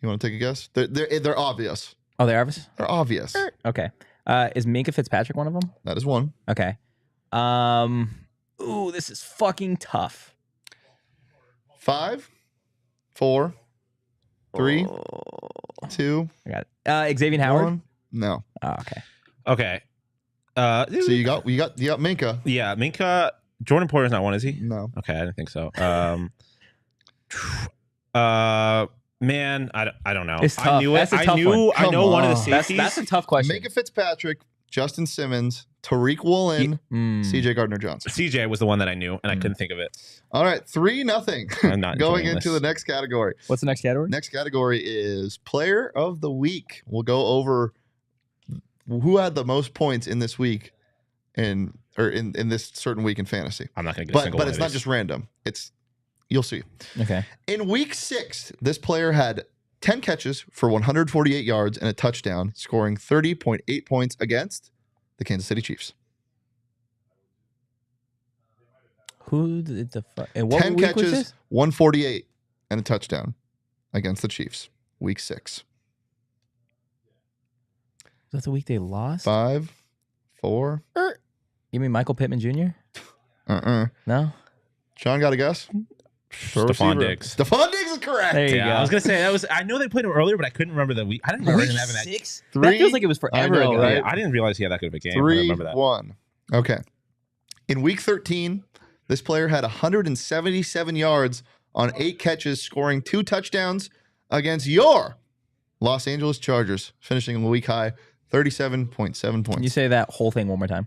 You want to take a guess? They're obvious. Oh, they are obvious? They're obvious. Okay. Is Minka Fitzpatrick one of them? That is 1. Okay. Ooh, this is fucking tough. 5, 4, 3, 2, I got it. Xavier Howard? 1. No. Oh, okay. Okay. So you got Minka. Yeah, Minka. Jordan Poyer's not one, is he? No. Okay, I didn't think so. Man, I don't know. It's I tough. knew it. That's a I tough knew. one. I know Come one of the on. safeties. That's a tough question. Minka Fitzpatrick, Justin Simmons, Tariq Woolen, CJ Gardner-Johnson. CJ was the one that I knew, and I couldn't think of it. All right, 3-0. I'm not Going enjoying into this. the next category. What's the next category? Next category is Player of the Week. We'll go over who had the most points in this week, in this certain week in fantasy. I'm not going to get a single But one it's of not these. just random. It's You'll see. Okay. In week 6, this player had 10 catches for 148 yards and a touchdown, scoring 30.8 points against the Kansas City Chiefs. Who did the fuck? And what 10 week was catches, this? 148, and a touchdown against the Chiefs. Week 6. Was that the week they lost? 5, 4. You mean Michael Pittman Jr.? No? Shawn, got a guess? Stephon Diggs. Stephon Diggs is correct. There you go. I was gonna say that was. I know they played him earlier, but I couldn't remember the week. I didn't remember him having that. 6? Three? That feels like it was forever I know, ago. right? Yeah, I didn't realize he had that good of a game. I remember that. 3-1. Okay. In week 13, this player had 177 yards on 8 catches, scoring 2 touchdowns against your Los Angeles Chargers, finishing in the week high 37.7 Can you points. say that whole thing one more time?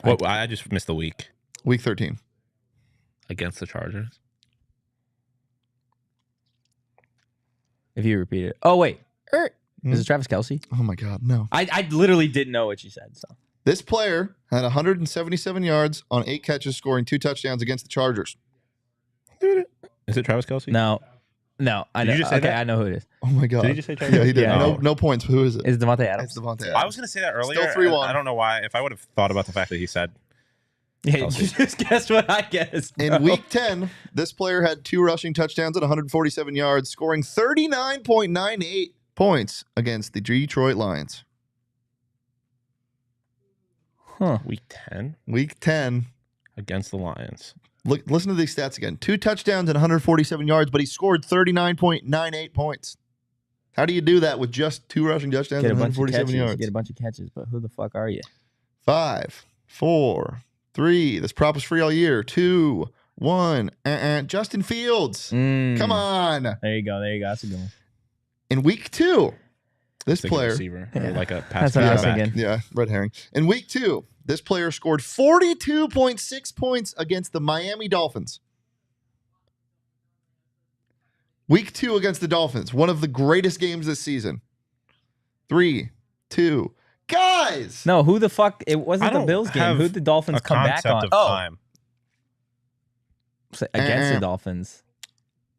What, I just missed the week Week 13. against the Chargers. If you repeat it. Oh, wait. Is it Travis Kelce? Oh my God, no. I literally didn't know what you said. So This player had 177 yards on 8 catches, scoring 2 touchdowns against the Chargers. Is it Travis Kelce? No. I Did know. you just say Okay, that? I know who it is. Oh my God. Did he just say Travis? Yeah, he did. Yeah. No points. Who is it? Is it Devontae Adams? It's Devontae I Adams. was gonna say that earlier. Still 3-1. I don't know why. If I would have thought about the fact that he said Yeah, Kelce. you just guessed what I guessed. Bro. In week 10, this player had 2 rushing touchdowns at 147 yards, scoring 39.98 points against the Detroit Lions. Huh. week 10 Week 10. against the Lions. Listen to these stats again. 2 touchdowns and 147 yards, but he scored 39.98 points. How do you do that with just 2 rushing touchdowns Get and a bunch of 147 catches. yards? Get a bunch of catches, but who the fuck are you? 5, 4, 3. This prop is free all year. 2, 1. Justin Fields. Come on. There you go. That's a good one. In week 2, this Thinking player. receiver Yeah. or like a pass That's what I was back. thinking. Yeah, red herring. In week 2, this player scored 42.6 points against the Miami Dolphins. Week 2 against the Dolphins, one of the greatest games this season. 3, 2, guys. No, who the fuck? It wasn't I the don't Bills game. have Who did the Dolphins A come back concept on? of time. Against the Dolphins.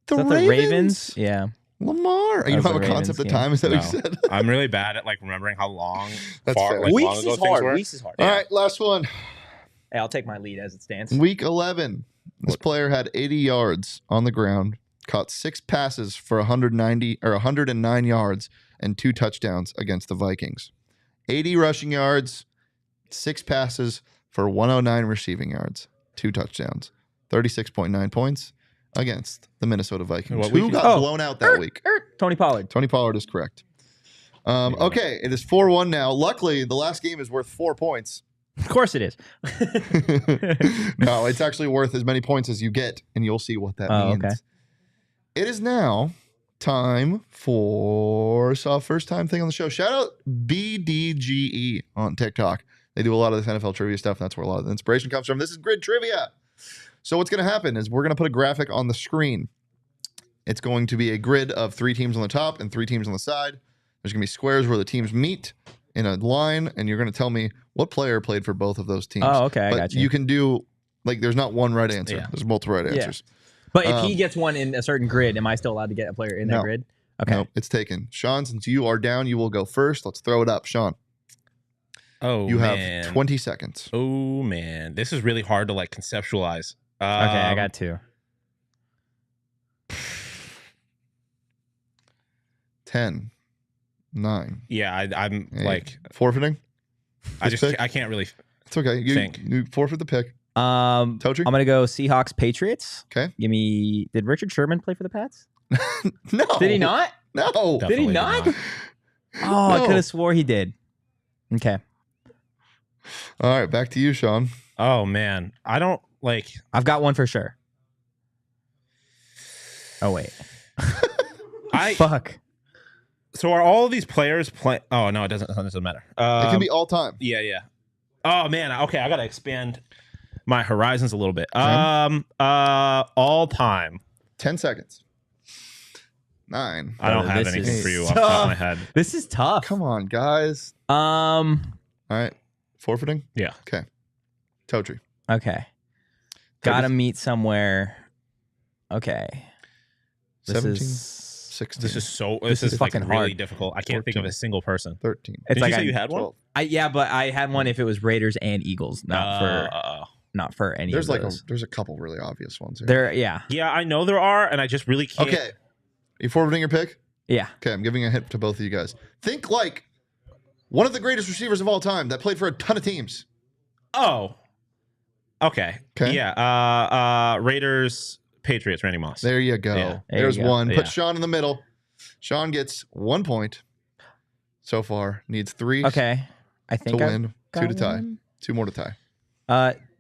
The Is that the Ravens? Yeah. Lamar. You That was don't have the a concept of Ravens game. time? Is that what No. you said? I'm really bad at like remembering how long. That's fair. Like, Weeks long ago is things hard. were. Weeks is hard. All right, last one. Hey, I'll take my lead as it stands. Week 11. This player had 80 yards on the ground, caught 6 passes for 109 yards and 2 touchdowns against the Vikings. 80 rushing yards, 6 passes for 109 receiving yards, 2 touchdowns, 36.9 points against the Minnesota Vikings. What Who week? got blown out that week? Tony Pollard. Tony Pollard is correct. Okay, it is 4-1 now. Luckily, the last game is worth 4 points. Of course it is. No, it's actually worth as many points as you get, and you'll see what that means. Okay. It is now time for first time thing on the show. Shout out BDGE on TikTok. They do a lot of this NFL trivia stuff. That's where a lot of the inspiration comes from. This is Grid Trivia. So what's going to happen is we're going to put a graphic on the screen. It's going to be a grid of 3 teams on the top and 3 teams on the side. There's going to be squares where the teams meet in a line, and you're going to tell me what player played for both of those teams. Oh, okay. I But got you. you can do, like, there's not one right answer. Yeah. There's multiple right Yeah. answers. But if he gets one in a certain grid, am I still allowed to get a player in that No. grid? Okay. No, it's taken. Shawn, since you are down, you will go first. Let's throw it up. Shawn, Oh, you man. have 20 seconds. Oh man, this is really hard to like conceptualize. Okay, I got 2. 10, 9. Yeah, I'm 8. like Forfeiting? I This just pick? I can't really. It's okay. You forfeit the pick. Totri? I'm gonna go Seahawks Patriots. Okay. Give me. Did Richard Sherman play for the Pats? No. Did he not? No. Did he Definitely not? Oh, No. I could have swore he did. Okay. All right, back to you, Shawn. Oh man, I don't like. I've got one for sure. Oh wait. Fuck. So are all of these players play? Oh no, it doesn't matter. It can be all time. Yeah. Oh man, okay, I gotta expand my horizons a little bit. Okay. All time. 10 seconds. 9. I don't Oh, have this anything is for you off the top of my head. This is tough. Come on, guys. Um. All right. Forfeiting? Yeah. Okay. Totri. Okay. Gotta meet somewhere. Okay. This 17, is 16, This is fucking like really hard. difficult. I can't think of 14. a single person. 13. It's Did like you say I- you had one? 12. Yeah, but I had one if it was Raiders and Eagles, not for any There's of like those. there's a couple really obvious ones here. There, yeah, Yeah, I know there are, and I just really can't. Okay. You forwarding your pick? yeah. Okay, I'm giving a hint to both of you guys. Think like one of the greatest receivers of all time that played for a ton of teams. Oh. Okay. Okay. Yeah. Raiders, Patriots, Randy Moss. There you go. Yeah, there There's you go. one. Yeah. Put Shawn in the middle. Shawn gets 1 point so far. Needs 3 Okay, I to think I win, 2 to tie. 2 more to tie.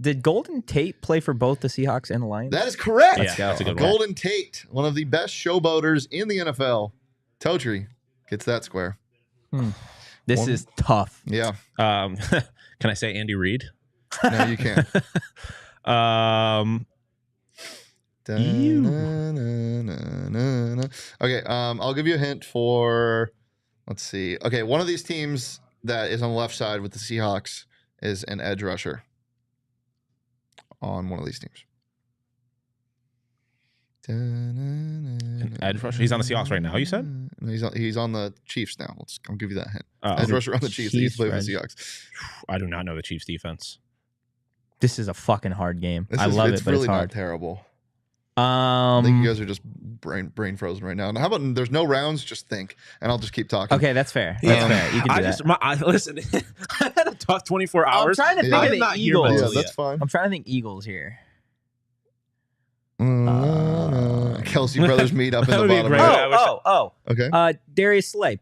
Did Golden Tate play for both the Seahawks and the Lions? That is correct. Yeah, that's a good one. Golden Tate, one of the best showboaters in the NFL. Totri gets that square. This One. is tough. Yeah. Can I say Andy Reid? No, you can't. Okay, I'll give you a hint for, let's see. Okay, one of these teams that is on the left side with the Seahawks is an edge rusher on one of these teams. Edge rusher? He's on the Seahawks right now, you said? No, he's on the Chiefs now. I'll give you that hint. Oh, Edge rusher on the Chiefs. He used to play with the Chiefs, Seahawks. I do not know the Chiefs defense. This is a fucking hard game. It's love it's it, but really it's not hard. terrible. I think you Um. guys are just brain frozen right now. Now, how about there's no rounds? Just think, and I'll just keep talking. Okay, that's fair. That's fair. You can do that. Listen, I had a tough 24 I'm hours. trying to think Yeah. of I'm the not here Eagles. Yeah, mentally that's yet. fine. I'm trying to think Eagles here. Kelsey brothers meet up in That the would be bottom. great. Right. Oh. Okay, Darius Slay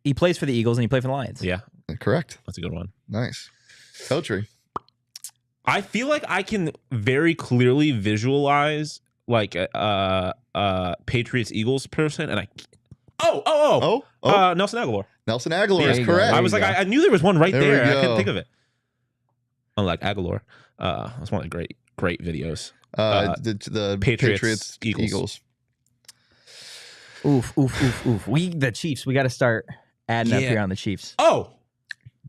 he plays for the Eagles and he played for the Lions. Yeah, correct. that's a good one. Nice. Totri. I feel like I can very clearly visualize like a Patriots Eagles person, and Nelson Aguilar. Nelson Aguilar There is you go. correct. I was like, I knew there was one right There we there. I go. couldn't think of it. Unlike Aguilar, that's one of the great videos. The Patriots, Eagles. Oof. The Chiefs. We got to start adding up here on the Chiefs. Oh,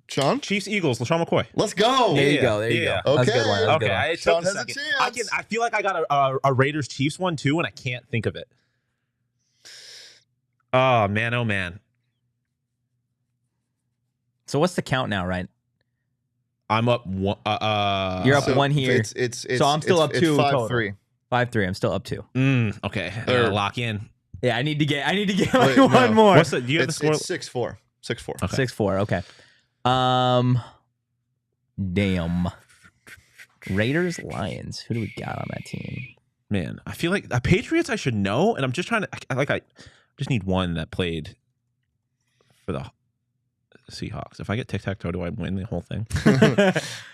Sean, Chiefs Eagles, LaShawn McCoy. let's go. There you go. There you yeah. go. That's a Okay. good one. That's a good Okay, one. it Sean took a has a second. chance. I feel like I got a Raiders Chiefs one too, and I can't think of it. Oh man. So what's the count now, right? I'm up one. You're up one here. It's So I'm still up 2 total. 5-3. 5-3. I'm still up 2. Okay, I gotta lock in. Yeah, I need to get Wait, like no. one more. What's the? Do you have the It's score? 6-4. 6-4. Okay. 6-4. Okay. Damn. Raiders, Lions. Who do we got on that team? Man, I feel like the Patriots I should know, and I'm just trying to. I just need one that played for the Seahawks. If I get tic-tac-toe, do I win the whole thing?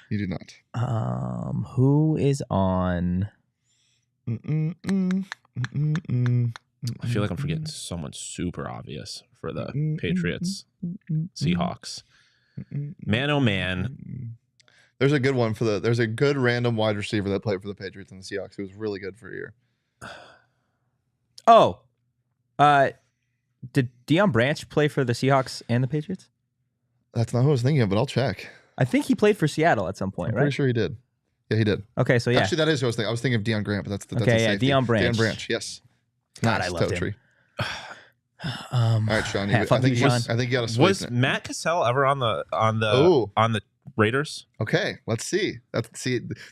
You do not. Who is on? I feel like I'm forgetting someone super obvious for the Patriots, Seahawks. Man, oh man. There's a good one for there's a good random wide receiver that played for the Patriots and the Seahawks who was really good for a year. Oh, did Deion Branch play for the Seahawks and the Patriots? That's not who I was thinking of, but I'll check. I think he played for Seattle at some point, I'm right? pretty sure he did. Yeah, he did. Okay, so yeah. Actually, that is who I was thinking. I was thinking of Deion Grant, but that's Okay, a yeah, safety. Deion Branch. Deion Branch, yes. God, I Nice, loved Totri. him. All right, Sean. Yeah, fuck you, Sean. I think you got to sweep Was it. Matt Cassell ever on the Oh. on the Raiders? Okay, let's see.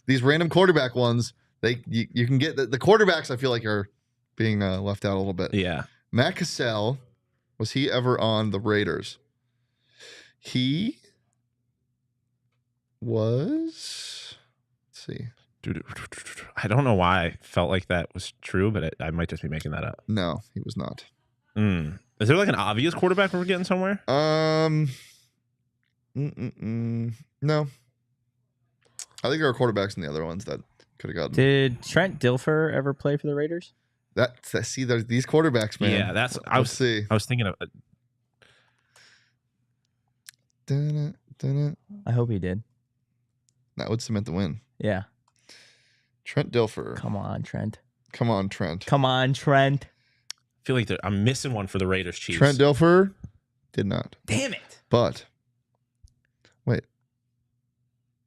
These random quarterback ones. You can get the quarterbacks. I feel like are being left out a little bit. Yeah. Matt Cassell, was he ever on the Raiders? He was. Let's see. Dude, I don't know why I felt like that was true, but I might just be making that up. No, he was not. Is there like an obvious quarterback we're getting somewhere? No. I think there are quarterbacks in the other ones that could have gotten. Did Trent Dilfer ever play for the Raiders? See, there's these quarterbacks, man. Yeah, that's. Let's see. I was thinking of. I hope he did. That would cement the win. Yeah. Trent Dilfer. Come on, Trent. Come on, Trent. Come on, Trent. I feel like I'm missing one for the Raiders Chiefs. Trent Dilfer did not. Damn it. But wait,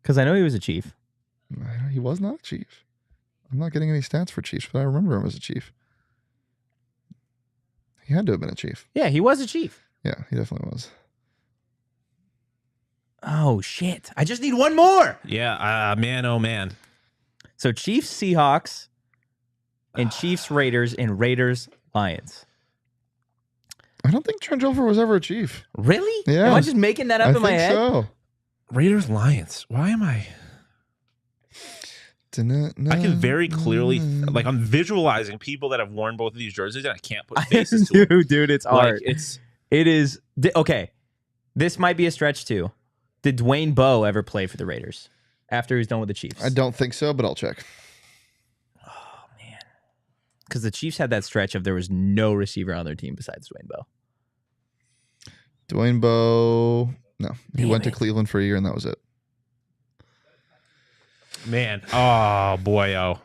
Because I know he was a Chief. he was not a Chief. I'm not getting any stats for Chiefs, but I remember him as a Chief. He had to have been a Chief. Yeah, he was a Chief. Yeah, he definitely was. Oh, shit. I just need one more. Yeah, man, oh, man. So Chiefs, Seahawks, and Chiefs, Raiders, and Raiders, Lions. I don't think Trent Dilfer was ever a Chief. Really? Yeah. Am I just making that up in my head? So. Raiders, Lions. Why am I? I can very clearly, like, I'm visualizing people that have worn both of these jerseys, and I can't put faces to them. Dude, it's Like, art. It is. Okay, this might be a stretch, too. Did Dwayne Bowe ever play for the Raiders after he was done with the Chiefs? I don't think so, but I'll check. Oh, man. Because the Chiefs had that stretch of there was no receiver on their team besides Dwayne Bowe. Dwayne Bowe. No, he Damn went to it. Cleveland for a year, and that was it. Man, oh boy, oh,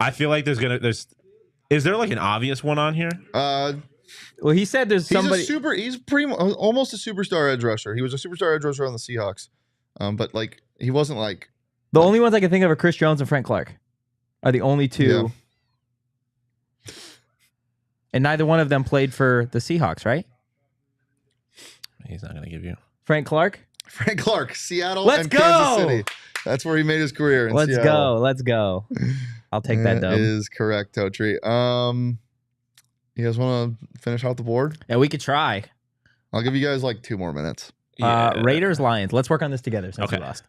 I feel like there's. Is there like an obvious one on here? Well, he said there's somebody. He's almost a superstar edge rusher. He was a superstar edge rusher on the Seahawks, but like he wasn't like The only ones I can think of are Chris Jones and Frank Clark. Are the only two. Yeah. And neither one of them played for the Seahawks, right? He's not gonna give you. Frank Clark. Frank Clark, Seattle Let's and go! Kansas City. That's where he made his career. In Let's Seattle. go. Let's go. I'll take that dub. Is correct, Totri. You guys want to finish out the board? Yeah, we could try. I'll give you guys like 2 more minutes. Raiders, Lions. Let's work on this together since we lost.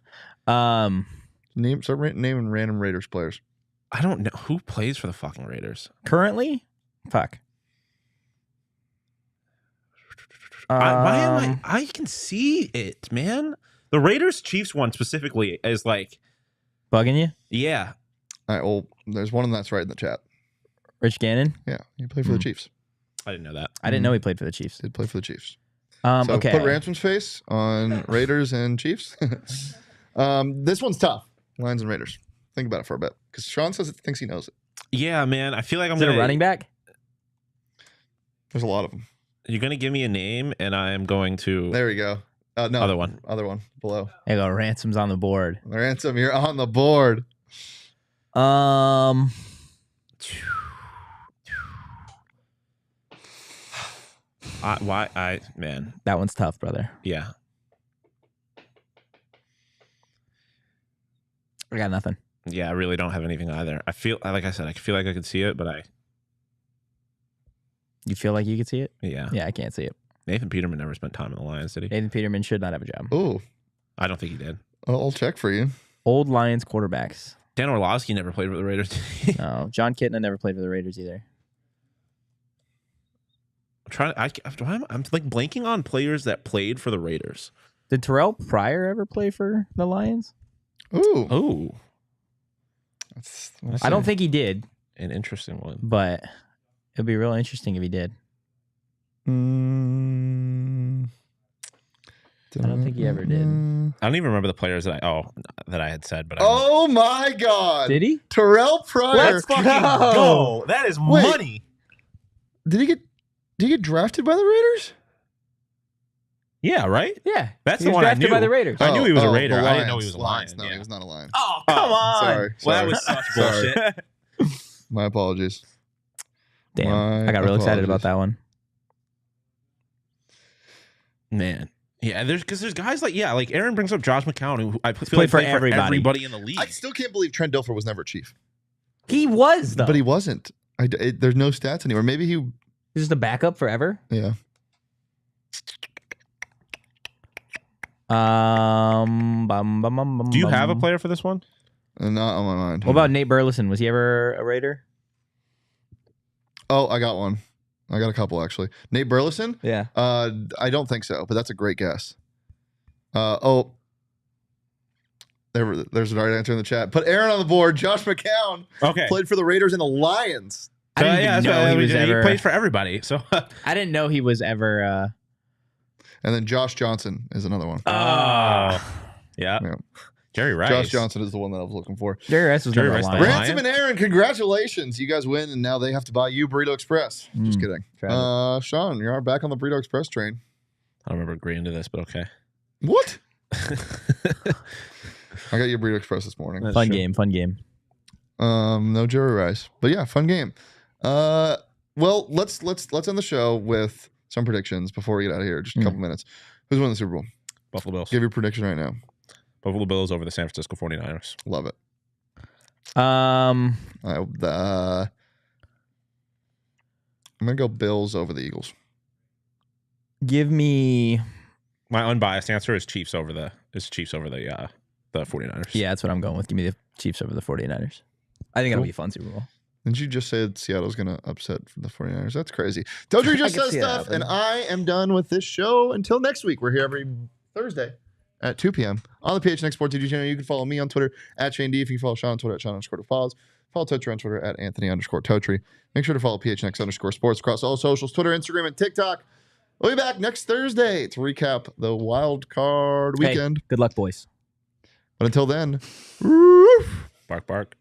Start naming random Raiders players. I don't know who plays for the fucking Raiders. Currently, fuck. Why am I can see it, man. The Raiders Chiefs one specifically is like bugging you? Yeah. All right. Well, there's one that's right in the chat. Rich Gannon? Yeah, he played for the Chiefs. I didn't know that. I didn't know he played for the Chiefs. Did play for the Chiefs. So okay. Put Ransom's face on Raiders and Chiefs. This one's tough. Lions and Raiders. Think about it for a bit, because Shawn thinks he knows it. Yeah, man. I feel like I'm Is it a running back? There's a lot of them. You're gonna give me a name, and I am going to. There we go. No, other one below. There you go. Ransom's on the board. Ransom, you're on the board. Man. That one's tough, brother. Yeah. I got nothing. Yeah, I really don't have anything either. I feel like I said, I feel like I could see it, but You feel like you could see it? Yeah. Yeah, I can't see it. Nathan Peterman never spent time in the Lions, did he? Nathan Peterman should not have a job. Oh, I don't think he did. I'll check for you. Old Lions quarterbacks. Dan Orlovsky never played for the Raiders. No, John Kitna never played for the Raiders either. I'm like blanking on players that played for the Raiders. Did Terrell Pryor ever play for the Lions? Ooh. Oh. I don't think he did, An interesting one. but it'd be real interesting if he did. I don't think he ever did. I don't even remember the players that I had said, but Oh my God! Did he? Terrell Pryor. Let's fucking go. That is Wait. money. Did he get drafted by the Raiders? Yeah, right? Yeah. That's he the was one I drafted knew. by the Raiders. I knew he was a Raider. the I didn't know he Lions. was a Lion. Lions. No, Yeah. he was not a Lion. Oh, come on. Sorry. Well, that was such Sorry. bullshit. My apologies. Damn. My I got real excited about apologies. that one. Man. Yeah, there's guys like Aaron brings up Josh McCown, who I feel Played like for played everybody. in the league. I still can't believe Trent Dilfer was never a Chief, He was, though. but he wasn't. There's no stats anywhere. Maybe he. He's just a backup forever. Yeah. Do you have a player for this one? Not on my mind. What about Nate Burleson? Was he ever a Raider? Oh, I got one. I got a couple actually. Nate Burleson. Yeah. I don't think so, but that's a great guess. There's an right answer in the chat. Put Aaron on the board. Josh McCown Okay. played for the Raiders and the Lions. I didn't even know he was ever. He plays for everybody. So I didn't know he was ever. And then Josh Johnson is another one. yeah. Yeah. Jerry Rice. Josh Johnson is the one that I was looking for. Jerry Rice was Jerry never a Rice Lion. the Ransom and Aaron, congratulations. You guys win, and now they have to buy you Burrito Express. Just kidding. Shawn, you're back on the Burrito Express train. I don't remember agreeing to this, but okay. What? I got you Burrito Express this morning. Fun game. No Jerry Rice. But yeah, fun game. Well, let's end the show with some predictions before we get out of here. Just a couple minutes. Who's winning the Super Bowl? Buffalo Bills. Give your prediction right now. Buffalo Bills over the San Francisco 49ers. Love it. Um, I'm gonna go Bills over the Eagles. Give me. My unbiased answer is Chiefs over the 49ers. Yeah, that's what I'm going with. Give me the Chiefs over the 49ers. I think it'll be a fun Super Bowl. Didn't you just say Seattle's going to upset the 49ers? That's crazy. Totri just says stuff, and I am done with this show until next week. We're here every Thursday at 2 p.m. on the PHNX Sports YouTube channel. You can follow me on Twitter at Shane D. If you follow Shawn on Twitter at Shawn_follows. Follow Totri on Twitter at Anthony_Totri. Make sure to follow PHNX_sports across all socials, Twitter, Instagram, and TikTok. We'll be back next Thursday to recap the wild card weekend. Hey, good luck, boys. But until then, bark, bark.